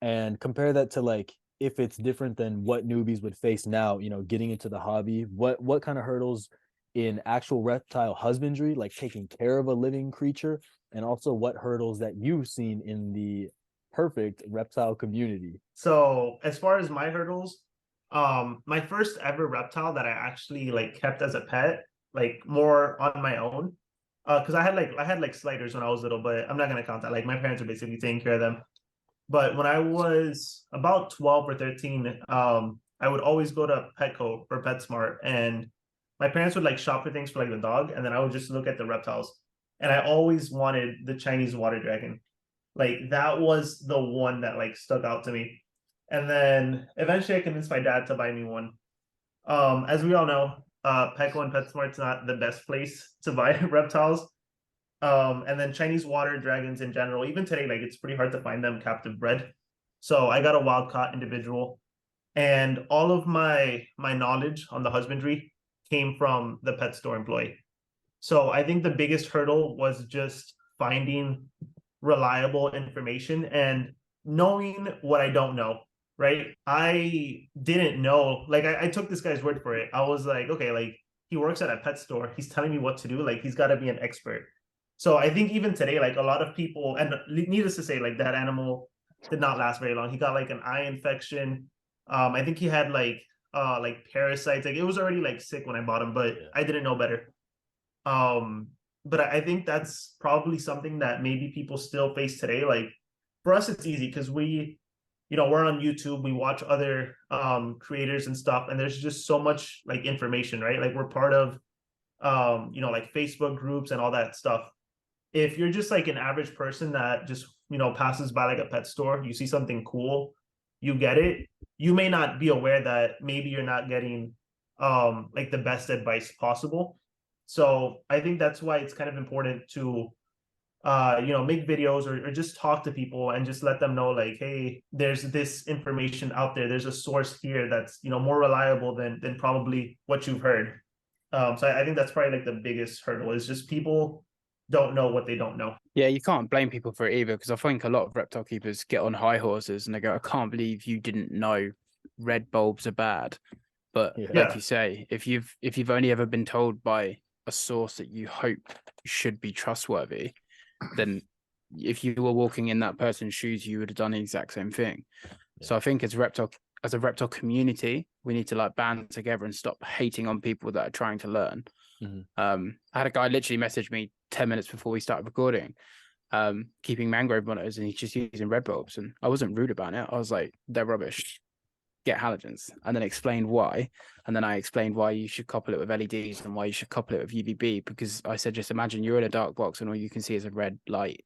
and compare that to like if it's different than what newbies would face now, getting into the hobby? What kind of hurdles in actual reptile husbandry, like taking care of a living creature, and also what hurdles that you've seen in the perfect reptile community? So as far as my hurdles, my first ever reptile that I actually like kept as a pet, like more on my own, because I had sliders when I was little, but I'm not gonna count that. Like my parents are basically taking care of them. But when I was about 12 or 13, I would always go to Petco or PetSmart, and my parents would like shop for things for like the dog, and then I would just look at the reptiles. And I always wanted the Chinese water dragon. Like that was the one that like stuck out to me. And then eventually I convinced my dad to buy me one. As we all know, Petco and PetSmart's not the best place to buy reptiles. And then Chinese water dragons in general, even today, like it's pretty hard to find them captive bred. So I got a wild caught individual, and all of my knowledge on the husbandry came from the pet store employee. So I think the biggest hurdle was just finding reliable information and knowing what I don't know, right? I didn't know, like I took this guy's word for it. I was like, okay, like he works at a pet store. He's telling me what to do. Like he's got to be an expert. So I think even today, like a lot of people, and needless to say, like that animal did not last very long. He got like an eye infection. I think he had like parasites. Like it was already like sick when I bought him, but I didn't know better. Um, but I think that's probably something that maybe people still face today. Like for us, it's easy because we're on YouTube, we watch other creators and stuff, and there's just so much like information, right? Like we're part of like Facebook groups and all that stuff. If you're just like an average person that just passes by like a pet store, you see something cool, you get it, you may not be aware that maybe you're not getting like the best advice possible. So I think that's why it's kind of important to make videos or just talk to people and just let them know like, hey, there's this information out there, there's a source here that's more reliable than probably what you've heard. So I think that's probably like the biggest hurdle is just people don't know what they don't know. Yeah, you can't blame people for it either, because I think a lot of reptile keepers get on high horses and they go, I can't believe you didn't know red bulbs are bad. But like you say, if you've only ever been told by a source that you hope should be trustworthy, then if you were walking in that person's shoes, you would have done the exact same thing. So I think as a reptile community, we need to like band together and stop hating on people that are trying to learn. I had a guy literally message me 10 minutes before we started recording, keeping mangrove monitors, and he's just using red bulbs. And I wasn't rude about it. I was like, they're rubbish. Get halogens, and then explained why. And then I explained why you should couple it with LEDs and why you should couple it with UVB, because I said, just imagine you're in a dark box and all you can see is a red light.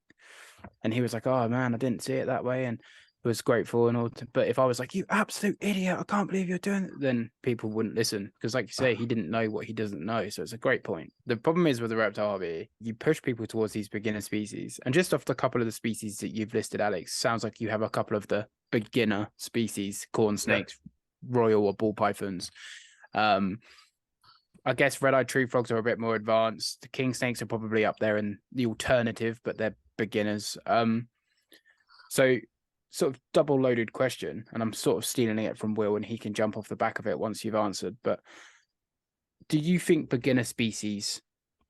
And he was like, oh man, I didn't see it that way, and was grateful and all. But if I was like, you absolute idiot, I can't believe you're doing it, then people wouldn't listen, because like you say, he didn't know what he doesn't know. So it's a great point. The problem is with the reptile hobby, you push people towards these beginner species, and just off the couple of the species that you've listed, Alex, sounds like you have a couple of the beginner species: corn snakes, royal or ball pythons. I guess red-eyed tree frogs are a bit more advanced. The king snakes are probably up there in the alternative, but they're beginners. So sort of double loaded question, and I'm sort of stealing it from Will, and he can jump off the back of it once you've answered. But do you think beginner species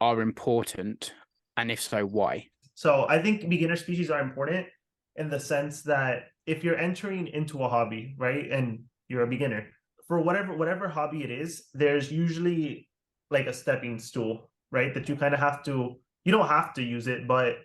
are important? And if so, why? So I think beginner species are important in the sense that if you're entering into a hobby, right, and you're a beginner, for whatever hobby it is, there's usually like a stepping stool, right? That you kind of have to, you don't have to use it, but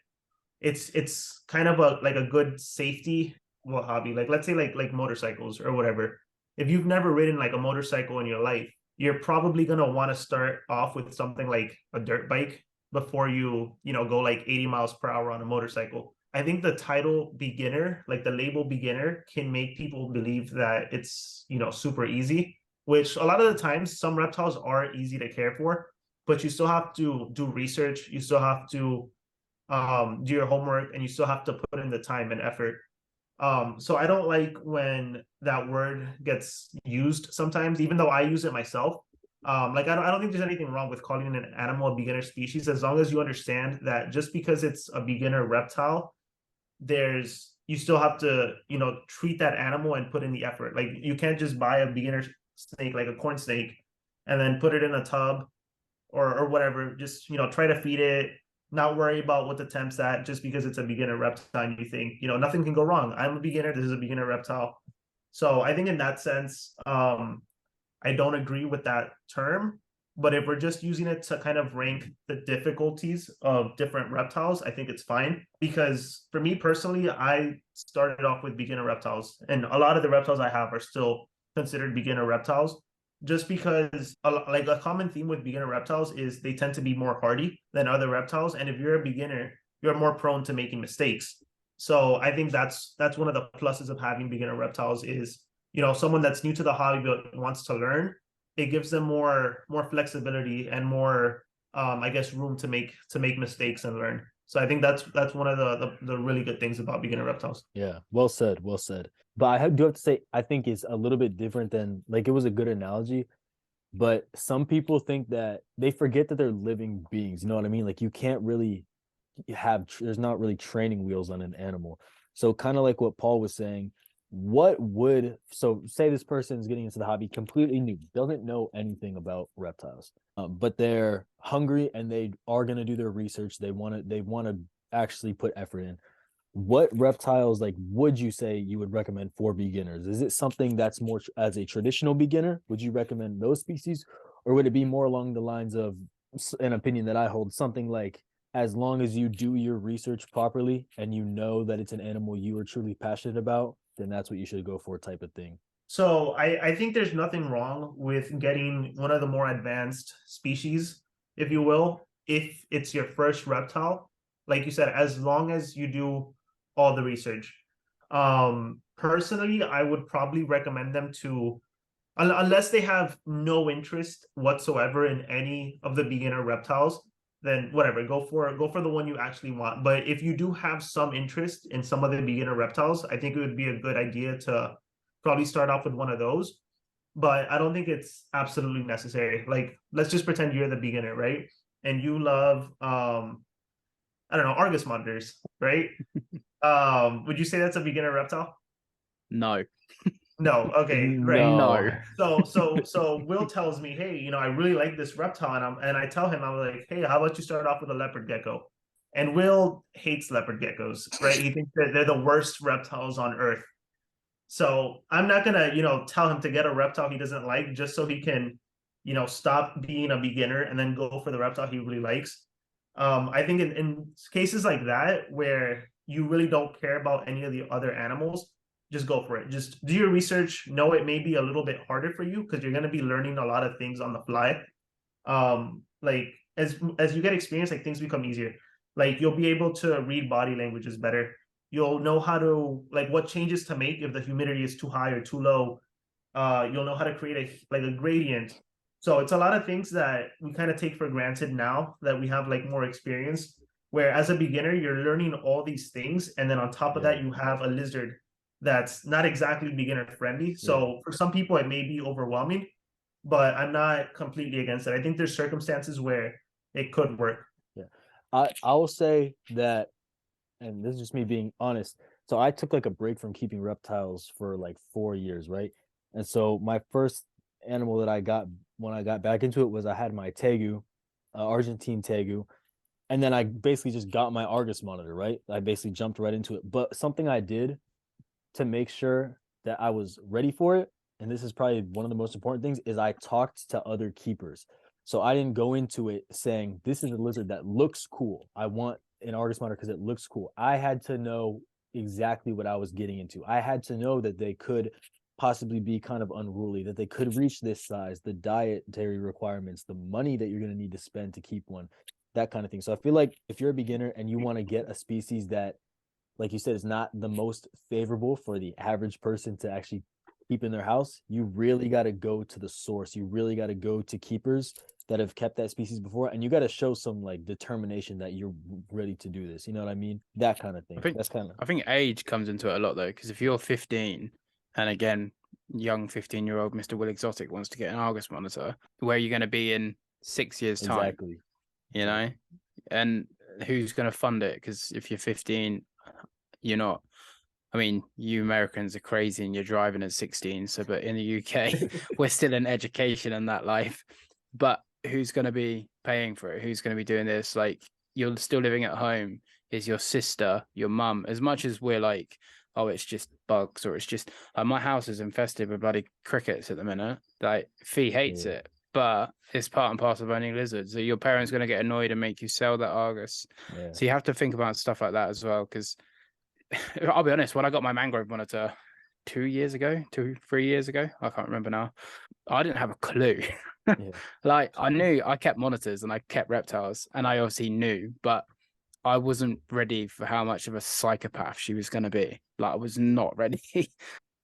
it's kind of a good safety hobby. Like let's say like motorcycles or whatever. If you've never ridden like a motorcycle in your life, you're probably gonna want to start off with something like a dirt bike before you go like 80 miles per hour on a motorcycle. I think the title beginner, like the label beginner, can make people believe that it's super easy, which a lot of the times some reptiles are easy to care for, but you still have to do research, you still have to do your homework, and you still have to put in the time and effort. So I don't like when that word gets used sometimes, even though I use it myself. Like I don't think there's anything wrong with calling an animal a beginner species, as long as you understand that just because it's a beginner reptile, you still have to, treat that animal and put in the effort. Like you can't just buy a beginner snake, like a corn snake, and then put it in a tub or whatever. Just, try to feed it, not worry about what the temp's at, just because it's a beginner reptile and you think, nothing can go wrong. I'm a beginner, this is a beginner reptile. So I think in that sense, I don't agree with that term. But if we're just using it to kind of rank the difficulties of different reptiles, I think it's fine. Because for me personally, I started off with beginner reptiles, and a lot of the reptiles I have are still considered beginner reptiles. Just because, like, a common theme with beginner reptiles is they tend to be more hardy than other reptiles, and if you're a beginner, you're more prone to making mistakes. So I think that's one of the pluses of having beginner reptiles is, someone that's new to the hobby but wants to learn, it gives them more flexibility and more, I guess, room to make mistakes and learn. So I think that's one of the really good things about beginner reptiles. Yeah, well said, well said. But do have to say, I think it's a little bit different than, like, it was a good analogy, but some people think that they forget that they're living beings. You know what I mean? Like, you can't really there's not really training wheels on an animal. So kind of like what Paul was saying, so say this person is getting into the hobby completely new, doesn't know anything about reptiles, but they're hungry and they are going to do their research. They want to actually put effort in. What reptiles, like, would you say you would recommend for beginners? Is it something that's more as a traditional beginner? Would you recommend those species, or would it be more along the lines of an opinion that I hold, something like, as long as you do your research properly and you know that it's an animal you are truly passionate about, then that's what you should go for, type of thing? So I think there's nothing wrong with getting one of the more advanced species, if you will, if it's your first reptile. Like you said, as long as you do all the research. Personally, I would probably recommend them to, unless they have no interest whatsoever in any of the beginner reptiles, then whatever, go for the one you actually want. But if you do have some interest in some of the beginner reptiles, I think it would be a good idea to probably start off with one of those. But I don't think it's absolutely necessary. Like, let's just pretend you're the beginner, right? And you love I don't know, Argus monitors, right? Would you say that's a beginner reptile? No. No. Okay, great. No. So Will tells me, hey, I really like this reptile, and I tell him, I'm like, hey, how about you start off with a leopard gecko? And Will hates leopard geckos, right? He thinks that they're the worst reptiles on earth. So I'm not gonna, tell him to get a reptile he doesn't like just so he can, stop being a beginner and then go for the reptile he really likes. I think in cases like that where you really don't care about any of the other animals, just go for it. Just do your research. Know it may be a little bit harder for you because you're going to be learning a lot of things on the fly. Like as you get experience, like, things become easier. Like, you'll be able to read body languages better. You'll know how to, like, what changes to make if the humidity is too high or too low. You'll know how to create a gradient. So it's a lot of things that we kind of take for granted now that we have, like, more experience. Where as a beginner, you're learning all these things, and then on top of that, you have a lizard that's not exactly beginner friendly. So for some people, it may be overwhelming, but I'm not completely against it. I think there's circumstances where it could work. Yeah, I will say that, and this is just me being honest. So I took like a break from keeping reptiles for like 4 years, right? And so my first animal that I got when I got back into it was, I had my tegu, Argentine tegu, and then I basically just got my Argus monitor, right? I basically jumped right into it. But something I did to make sure that I was ready for it, and this is probably one of the most important things, is I talked to other keepers. So I didn't go into it saying, this is a lizard that looks cool, I want an Argus monitor because it looks cool. I had to know exactly what I was getting into. I had to know that they could possibly be kind of unruly, that they could reach this size, the dietary requirements, the money that you're going to need to spend to keep one, that kind of thing. So I feel like if you're a beginner and you want to get a species that, like you said, is not the most favorable for the average person to actually keep in their house, you really got to go to the source. You really got to go to keepers that have kept that species before, and you got to show some like determination that you're ready to do this. You know what I mean? That kind of thing. I think age comes into it a lot though, because if you're 15, and again, young 15-year-old Mr. Will Exotic wants to get an Argus monitor, where are you going to be in 6 years' time? Exactly. You know, and who's going to fund it? Because if you're 15, you're not. I mean, you Americans are crazy and you're driving at 16. So, but in the UK, we're still in education and that life. But who's going to be paying for it? Who's going to be doing this? Like, you're still living at home. Is your sister, your mum? As much as we're like, oh, it's just bugs, or it's just my house is infested with bloody crickets at the minute. Like, Fee hates it, but it's part and parcel of owning lizards. So your parents going to get annoyed and make you sell that Argus. Yeah. So you have to think about stuff like that as well, because I'll be honest, when I got my mangrove monitor 3 years ago, I can't remember now, I didn't have a clue. Like, I knew I kept monitors and I kept reptiles, and I obviously knew, but I wasn't ready for how much of a psychopath she was going to be. Like, I was not ready.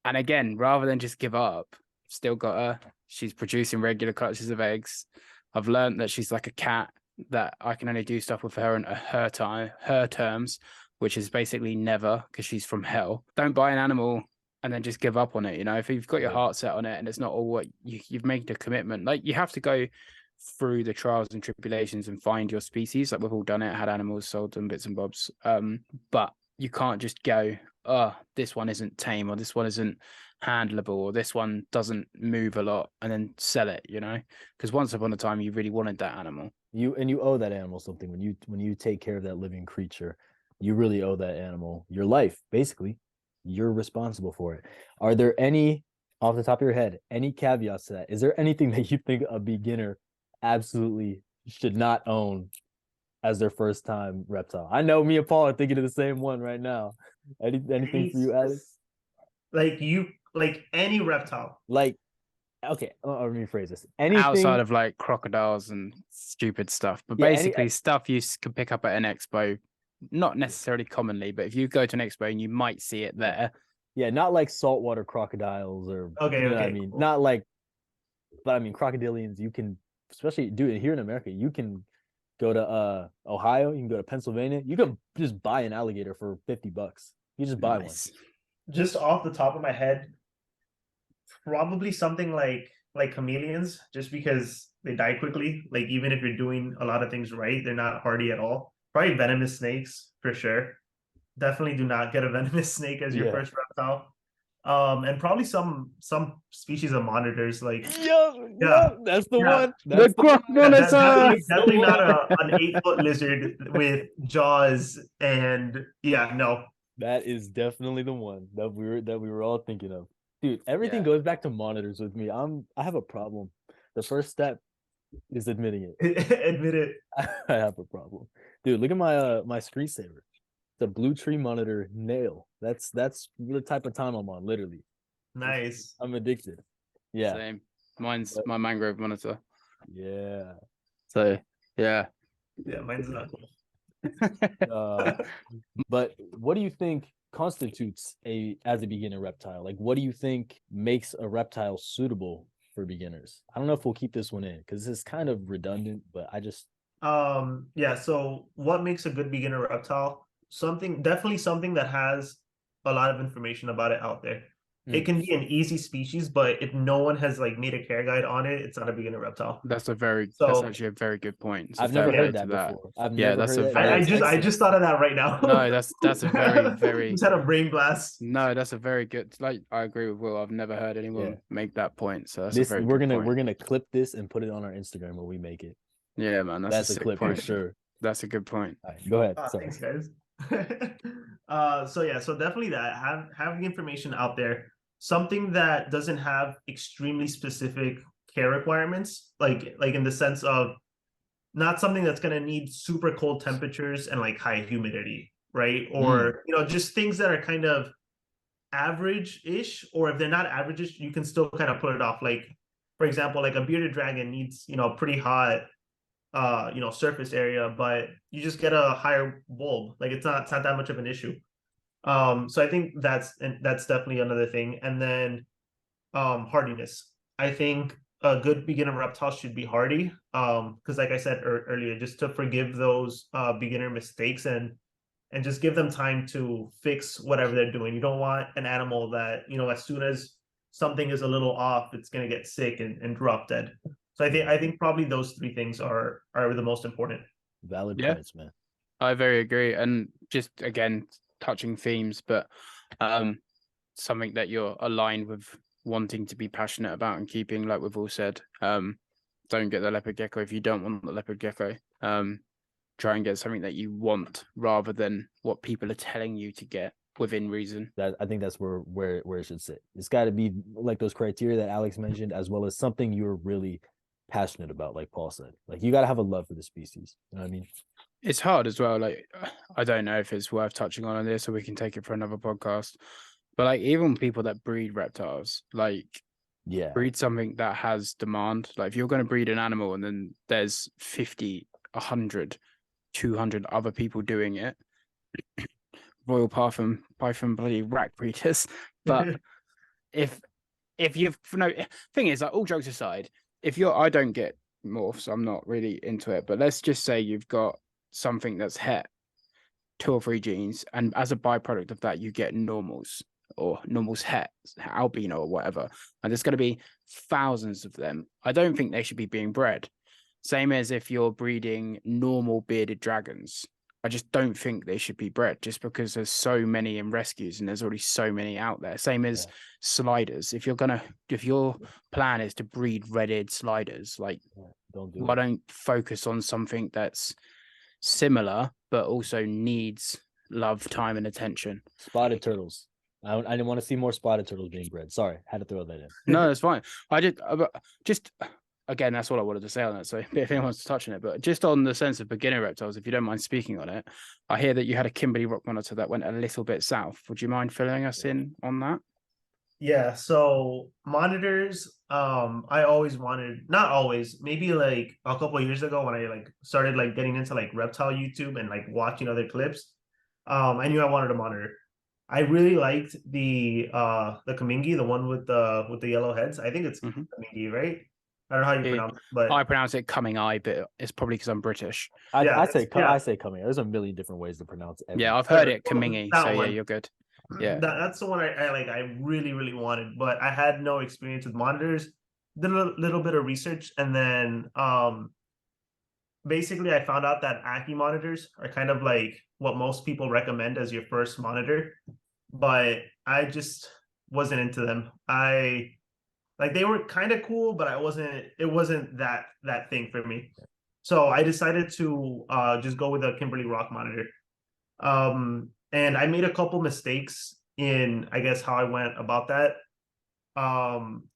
And again, rather than just give up, still got her. She's producing regular clutches of eggs. I've learned that she's like a cat, that I can only do stuff with her in her terms, which is basically never, because she's from hell. Don't buy an animal and then just give up on it. You know, if you've got your heart set on it and it's not all what you've made a commitment, like, you have to go through the trials and tribulations and find your species. Like, we've all done it, had animals, sold them, bits and bobs. But you can't just go, oh, this one isn't tame, or this one isn't handleable, or this one doesn't move a lot, and then sell it, you know? Because once upon a time, you really wanted that animal. You owe that animal something. When you take care of that living creature, you really owe that animal your life. Basically, you're responsible for it. Are there any, off the top of your head, any caveats to that? Is there anything that you think a beginner absolutely should not own as their first time reptile? I know me and Paul are thinking of the same one right now. Anything for you, Alex? Like any reptile. Like, okay, let me rephrase this. Anything outside of like crocodiles and stupid stuff, but basically stuff you can pick up at an expo. Not necessarily commonly, but if you go to an expo and you might see it there. Yeah, not like saltwater crocodiles or what I mean, cool. Not like, but I mean crocodilians. You can, especially here in America, you can go to Ohio, you can go to Pennsylvania, you can just buy an alligator for $50. You just buy one. Just off the top of my head, probably something like chameleons, just because they die quickly. Like, even if you're doing a lot of things right, they're not hardy at all. Probably venomous snakes for sure. Definitely do not get a venomous snake as your first reptile. And probably some species of monitors, like that's the one. That's definitely not an 8-foot lizard with jaws, and that is definitely the one that we were all thinking of. Dude, everything goes back to monitors with me. I have a problem. The first step is admitting it. Admit it. I have a problem. Dude, look at my screensaver. The blue tree monitor nail. That's the type of time I'm on, literally. Nice. I'm addicted. Yeah. Same. Mine's my mangrove monitor. Yeah. So yeah. Yeah, mine's not cool. But what do you think constitutes as a beginner reptile? Like, what do you think makes a reptile suitable for beginners? I don't know if we'll keep this one in because this is kind of redundant, but I just so what makes a good beginner reptile? Definitely something that has a lot of information about it out there. It can be an easy species, but if no one has like made a care guide on it, it's not a beginner reptile. That's actually a very good point. I've never heard that before. I just thought of that right now. No, that's a very just had a brain blast. No, that's a very good. Like, I agree with Will. I've never heard anyone make that point. So that's we're gonna clip this and put it on our Instagram when we make it. Yeah, man, that's a clip point. for sure. That's a good point. All right, go ahead. Thanks, guys. So definitely that having information out there, something that doesn't have extremely specific care requirements, like in the sense of not something that's going to need super cold temperatures and like high humidity, right? Or just things that are kind of average-ish, or if they're not average-ish, you can still kind of put it off. Like, for example, like a bearded dragon needs pretty hot surface area, but you just get a higher bulb. Like, it's not that much of an issue. So I think that's definitely another thing. And then hardiness. I think a good beginner reptile should be hardy. Because like I said earlier, just to forgive those beginner mistakes and just give them time to fix whatever they're doing. You don't want an animal that, as something is a little off, it's going to get sick and drop dead. So I think probably those three things are the most important. Valid Yeah. points, man. I very agree. And just again, touching themes, but something that you're aligned with wanting to be passionate about and keeping, like we've all said. Don't get the leopard gecko if you don't want the leopard gecko. Try and get something that you want rather than what people are telling you to get within reason. I think that's where it should sit. It's got to be like those criteria that Alex mentioned, as well as something you're really passionate about, like Paul said. Like, you got to have a love for the species. You know what I mean? It's hard as well. Like, I don't know if it's worth touching on this, or we can take it for another podcast. But like, even people that breed reptiles, like, yeah, breed something that has demand. Like, if you're going to breed an animal and then there's 50, 100, 200 other people doing it, Royal Python bloody rack breeders. But if you've no thing is, like, all jokes aside, I don't get morphs, I'm not really into it. But let's just say you've got something that's het 2 or 3 genes, and as a byproduct of that, you get normals or normals het, albino or whatever, and there's going to be thousands of them. I don't think they should be being bred. Same as if you're breeding normal bearded dragons. I just don't think they should be bred, just because there's so many in rescues and there's already so many out there. Same as sliders. If your plan is to breed red-eared sliders, like, why don't focus on something that's similar but also needs love, time, and attention? Spotted turtles. I didn't want to see more spotted turtles being bred. Sorry, had to throw that in. No, that's fine. I just again, that's all I wanted to say on that. So if anyone wants to touch on it, but just on the sense of beginner reptiles, if you don't mind speaking on it, I hear that you had a Kimberley rock monitor that went a little bit south. Would you mind filling us in on that? Yeah, so monitors, I always wanted, not always, maybe like a couple of years ago when I like started like getting into like reptile YouTube and like watching other clips, I knew I wanted a monitor. I really liked the Kamingi, the one with the yellow heads. I think it's Kamingi, right? I don't know how you pronounce it, but I pronounce it coming eye, but it's probably because I'm British. I say coming. There's a million different ways to pronounce it. Yeah, I've heard it Kamingi, so yeah, you're good. Yeah, that's the one I really, really wanted, but I had no experience with monitors. Did a little bit of research, and then basically I found out that Ackie monitors are kind of like what most people recommend as your first monitor, but I just wasn't into them. Like, they were kind of cool, but it wasn't that thing for me. So I decided to just go with a Kimberley rock monitor. And I made a couple mistakes in, I guess, how I went about that.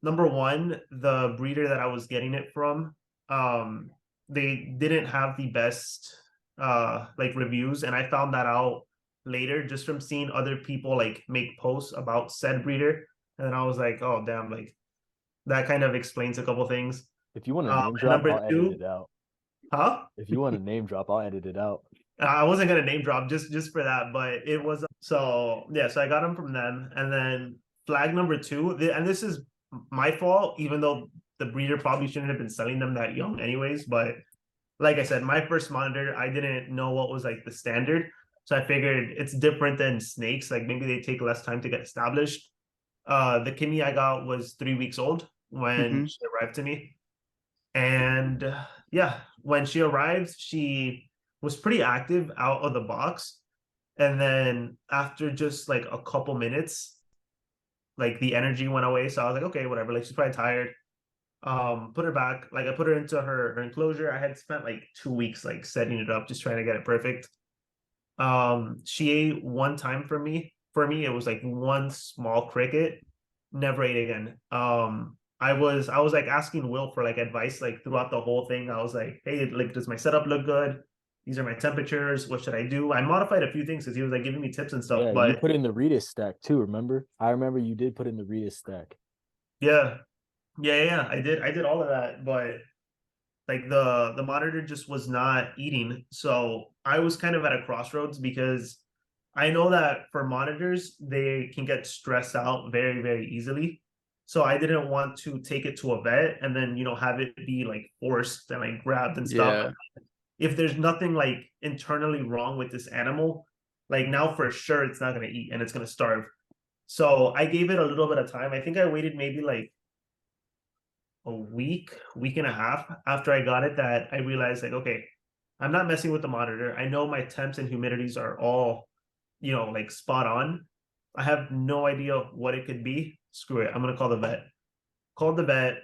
Number one, the breeder that I was getting it from, they didn't have the best like reviews, and I found that out later just from seeing other people like make posts about said breeder, and I was like, oh damn, like that kind of explains a couple things. If you want to name drop, I'll edit it out. Huh? If you want to name drop, I'll edit it out. I wasn't gonna name drop just for that, but it was so yeah. So I got them from them, and then flag number 2, and this is my fault, even though the breeder probably shouldn't have been selling them that young, anyways. But like I said, my first monitor, I didn't know what was like the standard, so I figured it's different than snakes. Like, maybe they take less time to get established. The Kimmy I got was 3 weeks old when she arrived to me, and yeah, when she arrived, she was pretty active out of the box, and then after just like a couple minutes, like the energy went away. So I was like, okay, whatever, like she's probably tired. Put her back, like I put her into her enclosure. I had spent like 2 weeks like setting it up, just trying to get it perfect. She ate one time for me. It was like one small cricket, never ate again. I was like asking Will for like advice like throughout the whole thing. I was like, hey, like, does my setup look good? These are my temperatures. What should I do? I modified a few things because he was like giving me tips and stuff. Yeah, but you put in the Redis stack too, remember? I remember you did put in the Redis stack. Yeah. I did all of that, but like the monitor just was not eating. So I was kind of at a crossroads, because I know that for monitors, they can get stressed out very, very easily. So I didn't want to take it to a vet and then, have it be like forced and like grabbed and stuff. Yeah. If there's nothing like internally wrong with this animal, like now for sure it's not going to eat and it's going to starve. So I gave it a little bit of time. I think I waited maybe like a week and a half after I got it that I realized like, okay, I'm not messing with the monitor. I know my temps and humidities are all, like spot on. I have no idea what it could be. Screw it. I'm gonna call the vet. Called the vet.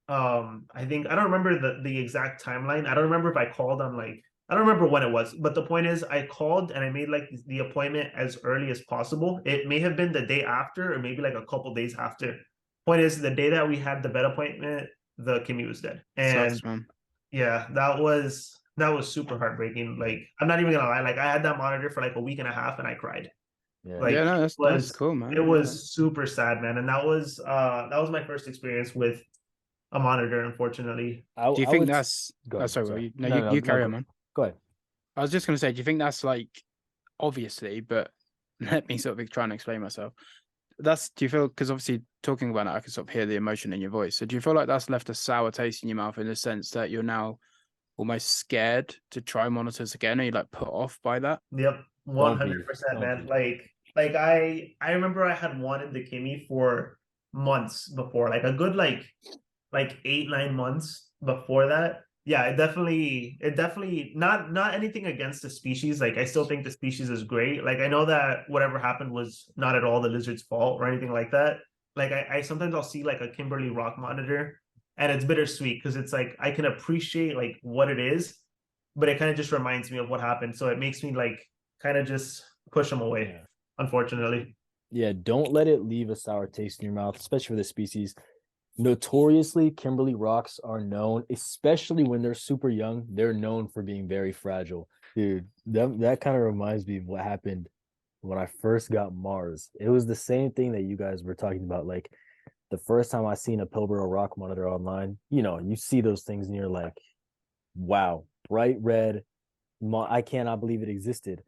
I think I don't remember the exact timeline. I don't remember if I called on like I don't remember when it was, but the point is I called and I made like the appointment as early as possible. It may have been the day after or maybe like a couple days after. Point is the day that we had the vet appointment, the Kimmy was dead. And Sucks, man. yeah, that was super heartbreaking. Like I'm not even gonna lie, like I had that monitor for like a week and a half and I cried. Yeah. Like Yeah, no, it that's was cool, man. it Yeah. was super sad, man. And that was my first experience with a monitor, unfortunately. Do you I think would that's? go Oh, ahead. sorry, Sorry. you No, carry on, man. go ahead. I was just gonna say, do you think that's like obviously, but let me sort of try and explain myself. Do you feel, because obviously talking about it, I can sort of hear the emotion in your voice. So do you feel like that's left a sour taste in your mouth in the sense that you're now almost scared to try monitors again? Are you like put off by that? Yep, Don't be. 100%, Don't man. be. Like I remember I had wanted the Kimmy for months before, like a good like 8 9 months before that. Yeah, it definitely not anything against the species. Like I still think the species is great. Like I know that whatever happened was not at all the lizard's fault or anything like that. Like I sometimes I'll see like a Kimberly rock monitor and it's bittersweet because it's like I can appreciate like what it is, but it kind of just reminds me of what happened. So it makes me like kind of just push them away, Yeah. unfortunately. Yeah, don't let it leave a sour taste in your mouth, especially for this species. Notoriously, Kimberly rocks are known, especially when they're super young, they're known for being very fragile. Dude, that kind of reminds me of what happened when I first got Mars. It was the same thing that you guys were talking about. Like the first time I seen a Pilbara rock monitor online, you see those things and you're like, wow, bright red. I cannot believe it existed.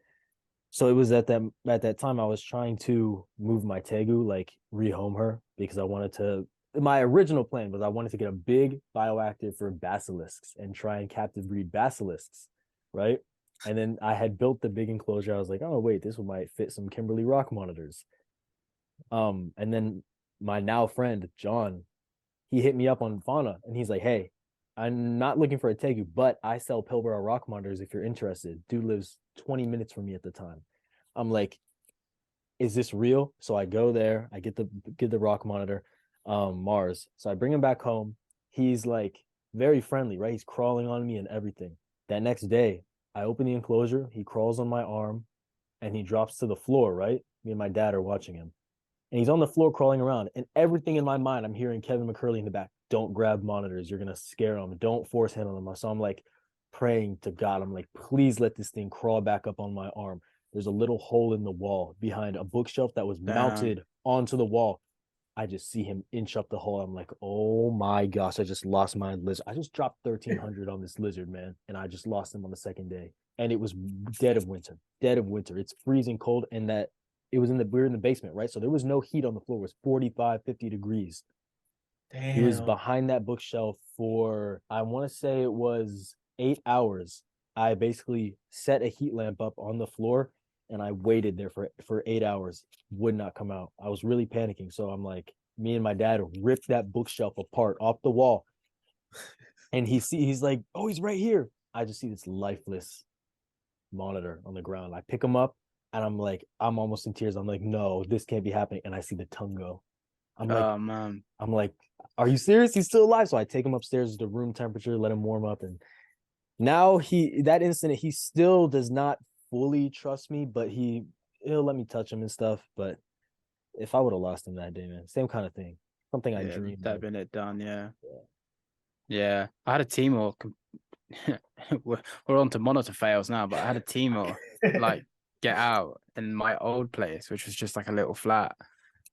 So it was at that time I was trying to move my Tegu, like rehome her because I wanted to. My original plan was I wanted to get a big bioactive for basilisks and try and captive breed basilisks, right? And then I had built the big enclosure. I was like, oh wait, this one might fit some Kimberly rock monitors. And then my now friend John, he hit me up on Fauna and he's like, hey, I'm not looking for a Tegu, but I sell Pilbara rock monitors if you're interested. Dude lives 20 minutes from me at the time. I'm like, is this real? So I go there, I get the rock monitor, Mars. So I bring him back home. He's like very friendly, right? He's crawling on me and everything. That next day, I open the enclosure, he crawls on my arm and he drops to the floor, right? Me and my dad are watching him. And he's on the floor crawling around. And everything in my mind, I'm hearing Kevin McCurley in the back. Don't grab monitors. You're gonna scare them. Don't force handle them. So I'm like praying to God. I'm like, please let this thing crawl back up on my arm. There's a little hole in the wall behind a bookshelf that was mounted onto the wall. I just see him inch up the hole. I'm like, oh my gosh, I just lost my lizard. I just dropped 1,300 on this lizard, man. And I just lost him on the second day. And it was dead of winter. Dead of winter. It's freezing cold. And that we were in the basement, right? So there was no heat on the floor. It was 45, 50 degrees. Damn. He was behind that bookshelf for, I want to say it was 8 hours. I basically set a heat lamp up on the floor and I waited there for 8 hours. Would not come out. I was really panicking. So I'm like, me and my dad ripped that bookshelf apart off the wall. And he's like, oh, he's right here. I just see this lifeless monitor on the ground. I pick him up and I'm like, I'm almost in tears. I'm like, no, this can't be happening. And I see the tongue go. Oh man. I'm like, are you serious? He's still alive. So I take him upstairs to room temperature, let him warm up. And now that incident, he still does not fully trust me, but he'll let me touch him and stuff. But if I would have lost him that day, man, same kind of thing. Something I dreamed That'd of. been it done, yeah. Yeah. I had a team or we're on to monitor fails now, but I had a team or like get out in my old place, which was just like a little flat.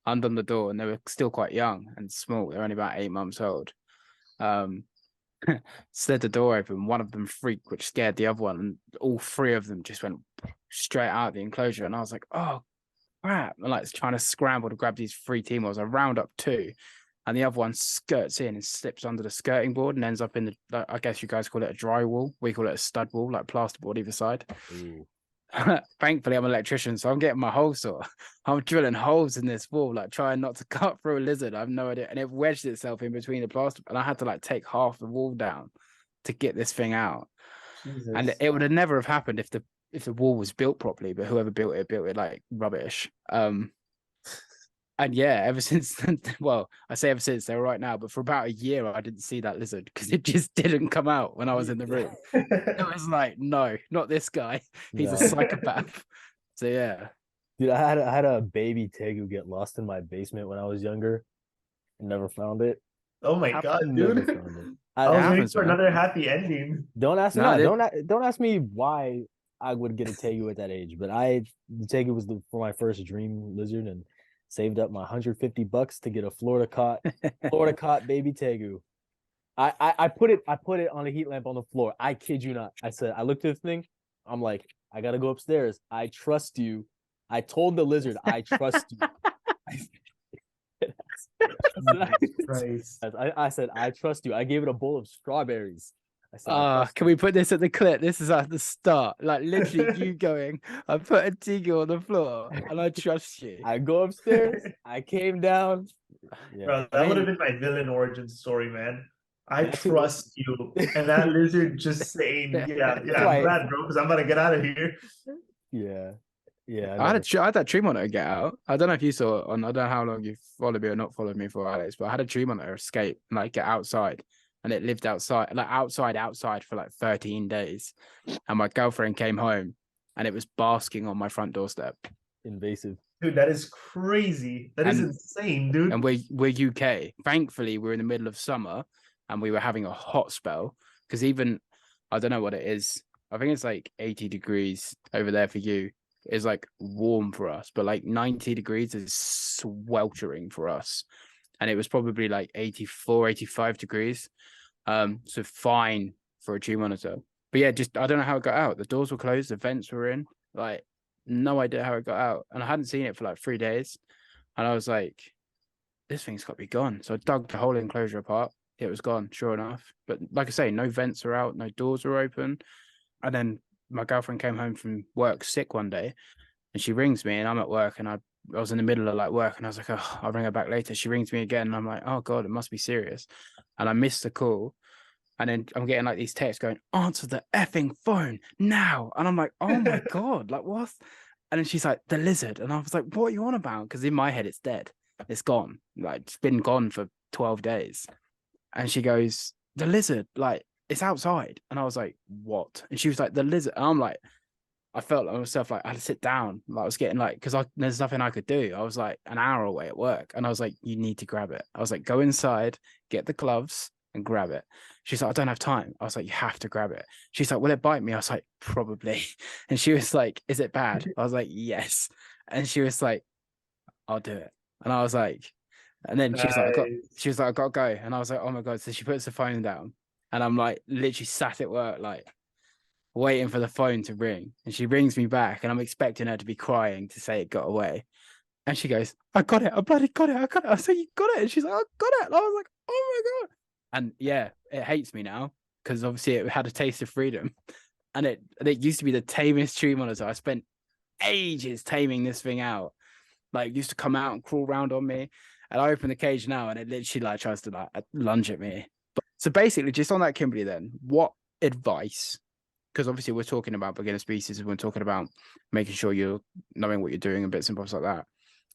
Undone the door and they were still quite young and small. They're only about 8 months old. Slid the door open. One of them freaked, which scared the other one, and all three of them just went straight out of the enclosure. And I was like, "Oh crap!" And like trying to scramble to grab these three Timors. I round up two, and the other one skirts in and slips under the skirting board and ends up in the. I guess you guys call it a drywall. We call it a stud wall, like plasterboard either side. Ooh. thankfully I'm an electrician, so I'm getting my hole saw. I'm drilling holes in this wall, like trying not to cut through a lizard. I have no idea. And it wedged itself in between the plaster, and I had to like take half the wall down to get this thing out. Jesus. And it would have never have happened if the wall was built properly, but whoever built it like rubbish. And yeah, ever since then, well, I say ever since, they're right now, but for about a year I didn't see that lizard because it just didn't come out when I was in the room. It was like, no, not this guy. He's a psychopath. So yeah. Dude, I had a baby tegu get lost in my basement when I was younger. Never found it. Oh my God, Never dude. found it. I was waiting happens, for man. another happy ending. Don't ask me. No, Don't ask me why I would get a tegu at that age. But the tegu was for my first dream lizard, and saved up my $150 to get a Florida caught baby tegu. I put it on a heat lamp on the floor. I kid you not. I looked at the thing. I'm like, I gotta go upstairs. I trust you. I told the lizard, I trust you. I said, I trust you. I gave it a bowl of strawberries. I said, can we put this at the clip? This is at the start. Like literally you going, I put a tegu on the floor and I trust you. I go upstairs. I came down. Yeah. Bro, that would have been my villain origin story, man. I trust you. And that lizard just saying, yeah, I'm glad, bro, because I'm about to get out of here. Yeah. Yeah. I had that tree monitor get out. I don't know if you saw it on, I don't know how long you followed me or not followed me for, Alex, but I had a tree monitor escape and like get outside. And it lived outside for like 13 days. And my girlfriend came home and it was basking on my front doorstep. Invasive. Dude, that is crazy. That is insane, dude. And we're UK. Thankfully, we're in the middle of summer and we were having a hot spell. Because even, I don't know what it is. I think it's like 80 degrees over there for you. It's like warm for us. But like 90 degrees is sweltering for us. And it was probably like 84, 85 degrees. So fine for a tree monitor. But yeah, I don't know how it got out. The doors were closed, the vents were in. Like, no idea how it got out. And I hadn't seen it for like 3 days. And I was like, this thing's got to be gone. So I dug the whole enclosure apart. It was gone, sure enough. But like I say, no vents are out, no doors are open. And then my girlfriend came home from work sick one day. And she rings me and I'm at work and I was in the middle of like work and I was like, oh, I'll ring her back later. She rings me again and I'm like, oh God, it must be serious. And I missed the call. And then I'm getting like these texts going, answer the effing phone now. And I'm like, oh my God, like what? And then she's like, the lizard. And I was like, what are you on about? Because in my head, it's dead. It's gone. Like it's been gone for 12 days. And she goes, the lizard, like it's outside. And I was like, what? And she was like, the lizard. And I'm like, I felt like myself, like I had to sit down. Like I was getting like, because there's nothing I could do. I was like an hour away at work. And I was like, you need to grab it. I was like, go inside, get the gloves and grab it. She's like, I don't have time. I was like, you have to grab it. She's like, will it bite me? I was like, probably. And she was like, is it bad? I was like, yes. And she was like, I'll do it. And I was like, and then she was like, I got to go. And I was like, oh my God. So she puts the phone down and I'm like, literally sat at work, like waiting for the phone to ring. And she rings me back and I'm expecting her to be crying to say it got away. And she goes, I got it. I bloody got it. I got it. I said, you got it. And she's like, I got it. And I was like, oh my God. And yeah, it hates me now because obviously it had a taste of freedom. And it used to be the tamest tree monitor. I spent ages taming this thing out. Like, it used to come out and crawl around on me. And I open the cage now and it literally like tries to like lunge at me. But, so basically, just on that, Kimberly, then, what advice? Because obviously we're talking about beginner species, we're talking about making sure you're knowing what you're doing and bits and bobs like that.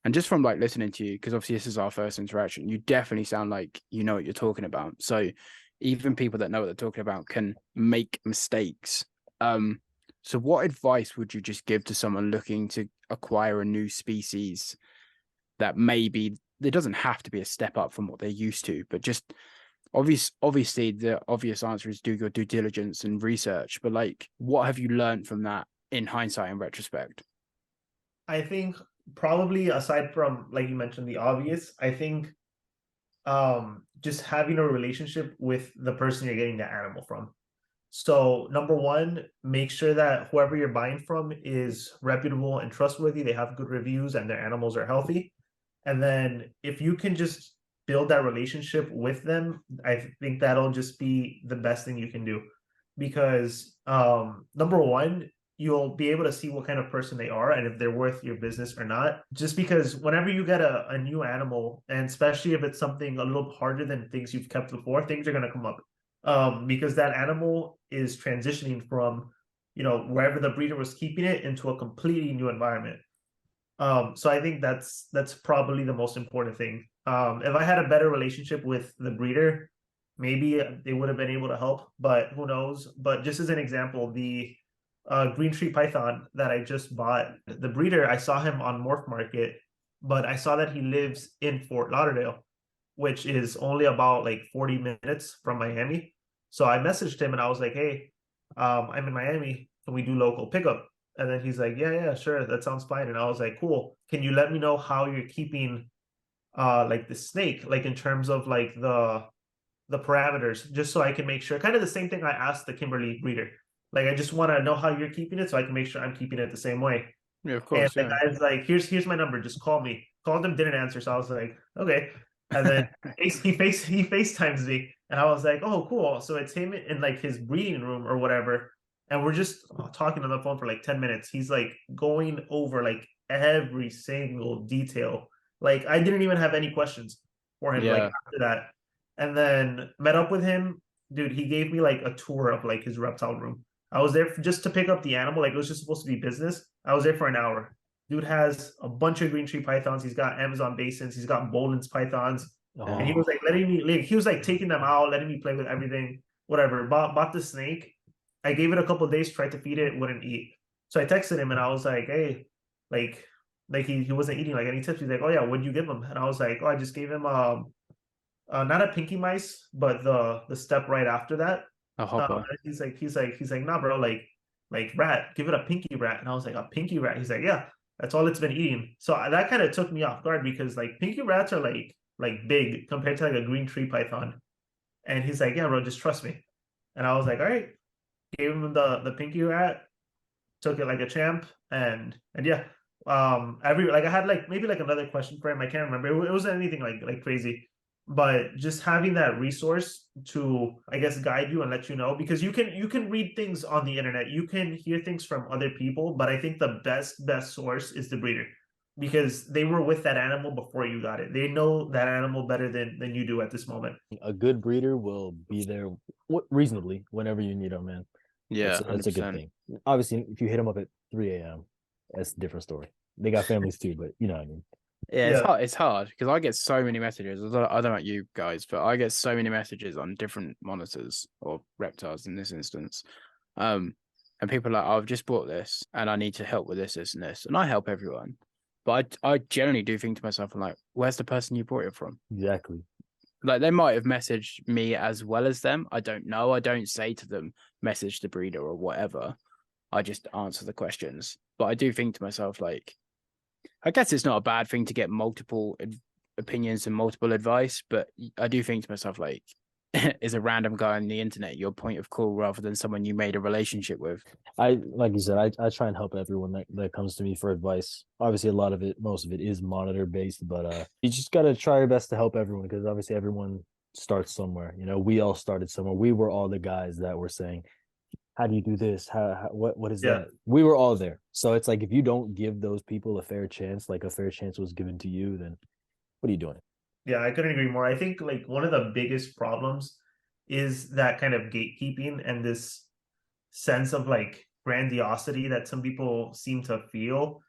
And just from like listening to you, because obviously this is our first interaction, you definitely sound like you know what you're talking about. So even people that know what they're talking about can make mistakes. So what advice would you just give to someone looking to acquire a new species that maybe it doesn't have to be a step up from what they're used to, but just obviously the obvious answer is do your due diligence and research, but like what have you learned from that in hindsight and retrospect? I think probably aside from, like you mentioned, the obvious, I think just having a relationship with the person you're getting the animal from. So number one, make sure that whoever you're buying from is reputable and trustworthy. They have good reviews and their animals are healthy. And then if you can just build that relationship with them, I think that'll just be the best thing you can do. Because number one, you'll be able to see what kind of person they are and if they're worth your business or not. Just because whenever you get a new animal, and especially if it's something a little harder than things you've kept before, things are going to come up. Because that animal is transitioning from, wherever the breeder was keeping it into a completely new environment. So I think that's probably the most important thing. If I had a better relationship with the breeder, maybe they would have been able to help, but who knows? But just as an example, the green tree python that I just bought, the breeder, I saw him on Morph Market, but I saw that he lives in Fort Lauderdale, which is only about like 40 minutes from Miami. So I messaged him and I was like, hey, I'm in Miami. Can we do local pickup? And then he's like, yeah, sure. That sounds fine. And I was like, cool. Can you let me know how you're keeping like the snake, like in terms of like the parameters, just so I can make sure, kind of the same thing I asked the Kimberly breeder. Like, I just want to know how you're keeping it so I can make sure I'm keeping it the same way. Yeah, of And course. the Yeah. guy's like, here's my number, just call me. Called him, didn't answer. So I was like, okay. And then he FaceTimes me, and I was like, oh, cool. So it's him in like his breeding room or whatever. And we're just talking on the phone for like 10 minutes. He's like going over like every single detail. Like, I didn't even have any questions for him, like Yeah. after that. And then met up with him. Dude, he gave me like a tour of like his reptile room. I was there just to pick up the animal. Like, it was just supposed to be business. I was there for an hour. Dude has a bunch of green tree pythons. He's got Amazon basins. He's got Bolin's pythons. And he was like letting me, like, he was like taking them out, letting me play with everything, whatever. Bought the snake. I gave it a couple of days, tried to feed it, wouldn't eat. So I texted him and I was like, hey, like he wasn't eating. Like, any tips? He's like, oh yeah, what'd you give him? And I was like, oh, I just gave him not a pinky mice, but the step right after that. A hopper. He's like, nah, bro, like rat, give it a pinky rat. And I was like, a pinky rat? He's like, yeah, that's all it's been eating. So that kind of took me off guard, because like pinky rats are like big compared to like a green tree python. And he's like, yeah, bro, just trust me. And I was like, all right, gave him the pinky rat, took it like a champ, and yeah. I had like maybe like another question for him. I can't remember. It wasn't anything like crazy, but just having that resource to, I guess, guide you and let you know, because you can read things on the internet, you can hear things from other people, but I think the best source is the breeder, because they were with that animal before you got it. They know that animal better than you do at this moment. A good breeder will be there reasonably whenever you need them, man. Yeah, that's a good thing. Obviously, if you hit them up at 3 a.m., that's a different story. They got families too, but you know what I mean. Yeah, it's hard because I get so many messages. I don't know about you guys, but I get so many messages on different monitors or reptiles in this instance. And people are like, I've just bought this and I need to help with this, and this. And I help everyone. But I generally do think to myself, I'm like, where's the person you bought it from? Exactly. Like, they might have messaged me as well as them. I don't know. I don't say to them, message the breeder or whatever. I just answer the questions. But I do think to myself, like, I guess it's not a bad thing to get multiple opinions and multiple advice, but I do think to myself, like, is a random guy on the internet your point of call rather than someone you made a relationship with? Like you said, I try and help everyone that comes to me for advice. Obviously, most of it is monitor based, but you just gotta try your best to help everyone, because obviously everyone starts somewhere. You know, we all started somewhere. We were all the guys that were saying, how do you do this? What is that? We were all there. So it's like, if you don't give those people a fair chance, like a fair chance was given to you, then what are you doing? Yeah, I couldn't agree more. I think like one of the biggest problems is that kind of gatekeeping and this sense of like grandiosity that some people seem to feel.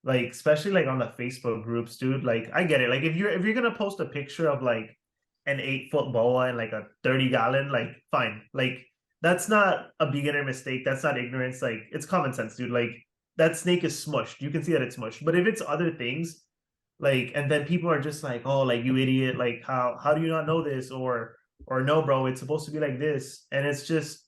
Like, especially like on the Facebook groups, dude. Like, I get it. Like, if you're gonna post a picture of like an 8-foot boa and like a 30-gallon, like, fine. Like, that's not a beginner mistake. That's not ignorance. Like, it's common sense, dude. Like, that snake is smushed. You can see that it's smushed. But if it's other things, like, and then people are just like, oh, like, you idiot, like, how do you not know this? Or no, bro, it's supposed to be like this. And it's just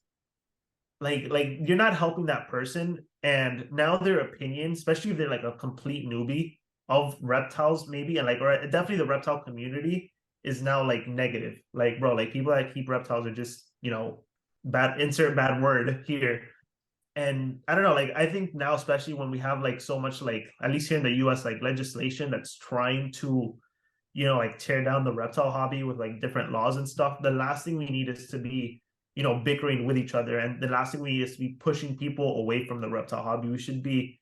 like you're not helping that person. And now their opinion, especially if they're like a complete newbie of reptiles, maybe, and like, or definitely the reptile community, is now like negative. Like, bro, like, people that keep reptiles are just, bad, insert bad word here. And I don't know, like, I think now, especially when we have like so much, like, at least here in the US, like, legislation that's trying to, like, tear down the reptile hobby with like different laws and stuff, the last thing we need is to be bickering with each other. And the last thing we need is to be pushing people away from the reptile hobby. We should be,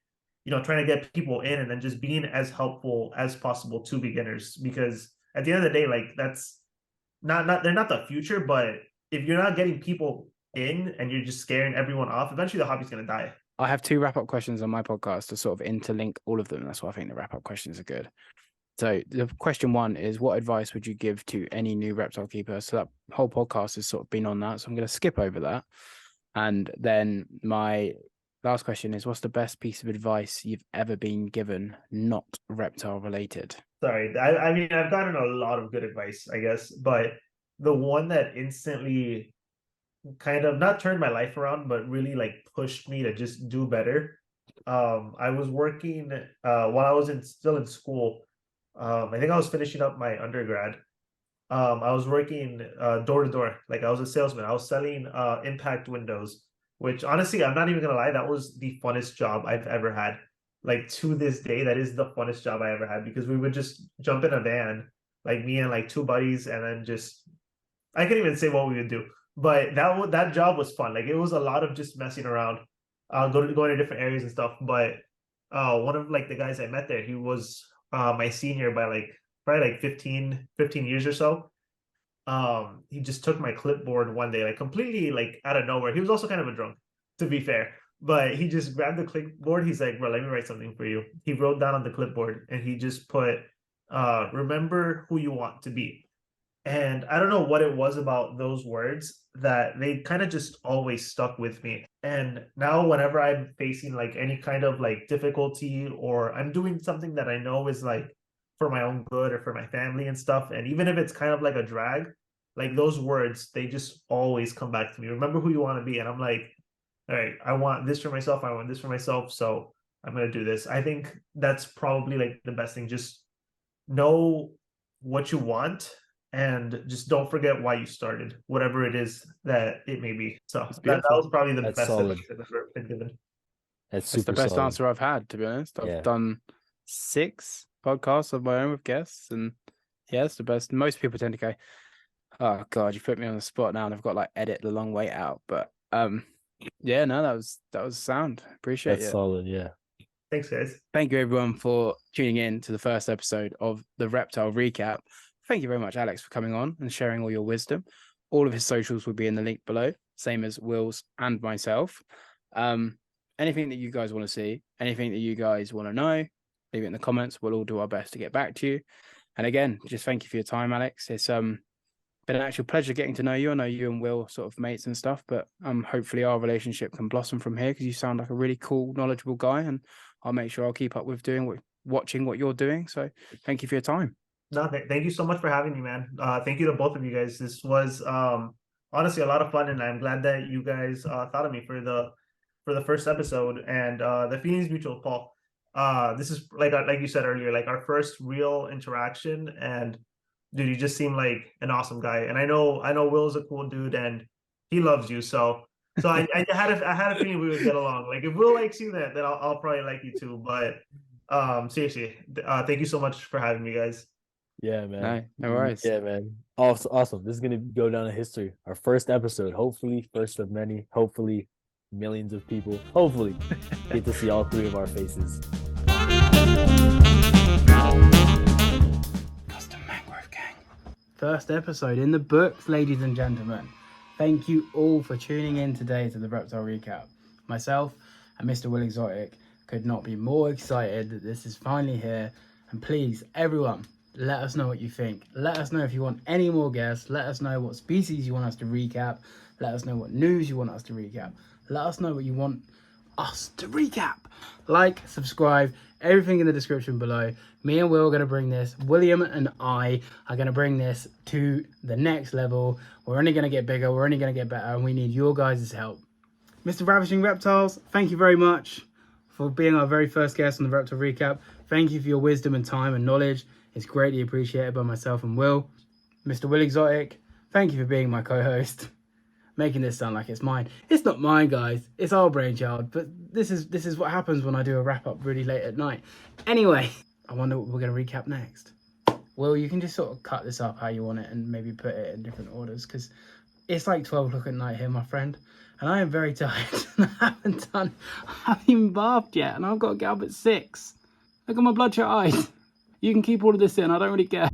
trying to get people in and then just being as helpful as possible to beginners, because at the end of the day, like that's not they're not the future, but if you're not getting people in and you're just scaring everyone off, eventually the hobby's going to die. I have 2 wrap-up questions on my podcast to sort of interlink all of them. That's why I think the wrap-up questions are good. So the question 1 is, what advice would you give to any new reptile keeper? So that whole podcast has sort of been on that. So I'm going to skip over that. And then my last question is, what's the best piece of advice you've ever been given, not reptile related? Sorry, I mean, I've gotten a lot of good advice, I guess, but the one that instantly kind of not turned my life around, but really like pushed me to just do better. I was working while I was still in school. I think I was finishing up my undergrad. I was working door to door, like I was a salesman. I was selling impact windows, which honestly, I'm not even gonna lie, that was the funnest job I've ever had. Like to this day, that is the funnest job I ever had, because we would just jump in a van, like me and like 2 buddies, and then just I can't even say what we would do, but that job was fun. Like it was a lot of just messing around, going to different areas and stuff. But one of like the guys I met there, he was my senior by like probably like 15 years or so. He just took my clipboard one day, like completely like out of nowhere. He was also kind of a drunk, to be fair, but he just grabbed the clipboard. He's like, bro, let me write something for you. He wrote down on the clipboard and he just put, remember who you want to be. And I don't know what it was about those words that they kind of just always stuck with me. And now whenever I'm facing like any kind of like difficulty, or I'm doing something that I know is like for my own good or for my family and stuff, and even if it's kind of like a drag, like those words, they just always come back to me. Remember who you want to be. And I'm like, all right, I want this for myself. I want this for myself. So I'm going to do this. I think that's probably like the best thing. Just know what you want and just don't forget why you started, whatever it is that it may be. So that was probably the best solid. advice I've ever been given. That's That's the best solid. answer I've had, to be honest. I've done 6 podcasts of my own with guests, and yeah, it's the best. Most people tend to go, oh god, you put me on the spot now, and I've got like edit the long way out. But yeah, no, that was sound. Appreciate it. That's solid, yeah. Thanks, guys. Thank you everyone for tuning in to the first episode of the Reptile Recap. Thank you very much, Alex, for coming on and sharing all your wisdom. All of his socials will be in the link below, same as Will's and myself. Anything that you guys want to see, anything that you guys want to know, leave it in the comments. We'll all do our best to get back to you. And again, just thank you for your time, Alex. It's been an actual pleasure getting to know you. I know you and Will sort of mates and stuff, but hopefully our relationship can blossom from here, because you sound like a really cool, knowledgeable guy, and I'll make sure I'll keep up with watching what you're doing. So thank you for your time. No, thank you so much for having me, man. Thank you to both of you guys. This was honestly a lot of fun, and I'm glad that you guys thought of me for the first episode. And the feelings mutual, Paul. This is like you said earlier, like our first real interaction, and dude, you just seem like an awesome guy. And I know Will's a cool dude, and he loves you. So I had a feeling we would get along. Like if Will likes you, then I'll probably like you too. But seriously, thank you so much for having me, guys. Yeah, man. No worries. Yeah, man. Awesome. This is gonna go down in history. Our first episode, hopefully, first of many. Hopefully, millions of people. Hopefully, get to see all 3 of our faces. Custom Mangrove Gang. First episode in the books, ladies and gentlemen. Thank you all for tuning in today to the Reptile Recap. Myself and Mr. Will Exotic could not be more excited that this is finally here. And please, everyone, let us know what you think. Let us know if you want any more guests. Let us know what species you want us to recap. Let us know what news you want us to recap. Let us know what you want us to recap. Like, subscribe, everything in the description below. Me and Will are going to bring this. William and I are going to bring this to the next level. We're only going to get bigger. We're only going to get better. And we need your guys' help. Mr. Ravishing Reptiles, thank you very much for being our very first guest on the Reptile Recap. Thank you for your wisdom and time and knowledge. It's greatly appreciated by myself and Will. Mr. Will Exotic, thank you for being my co-host. Making this sound like it's mine. It's not mine, guys. It's our brainchild. But this is what happens when I do a wrap-up really late at night. Anyway, I wonder what we're going to recap next. Will, you can just sort of cut this up how you want it and maybe put it in different orders, because It's like 12 o'clock at night here, my friend, and I am very tired. I haven't even bathed yet, and I've got to get up at 6. Look at my bloodshot eyes. You can keep all of this in, I don't really care.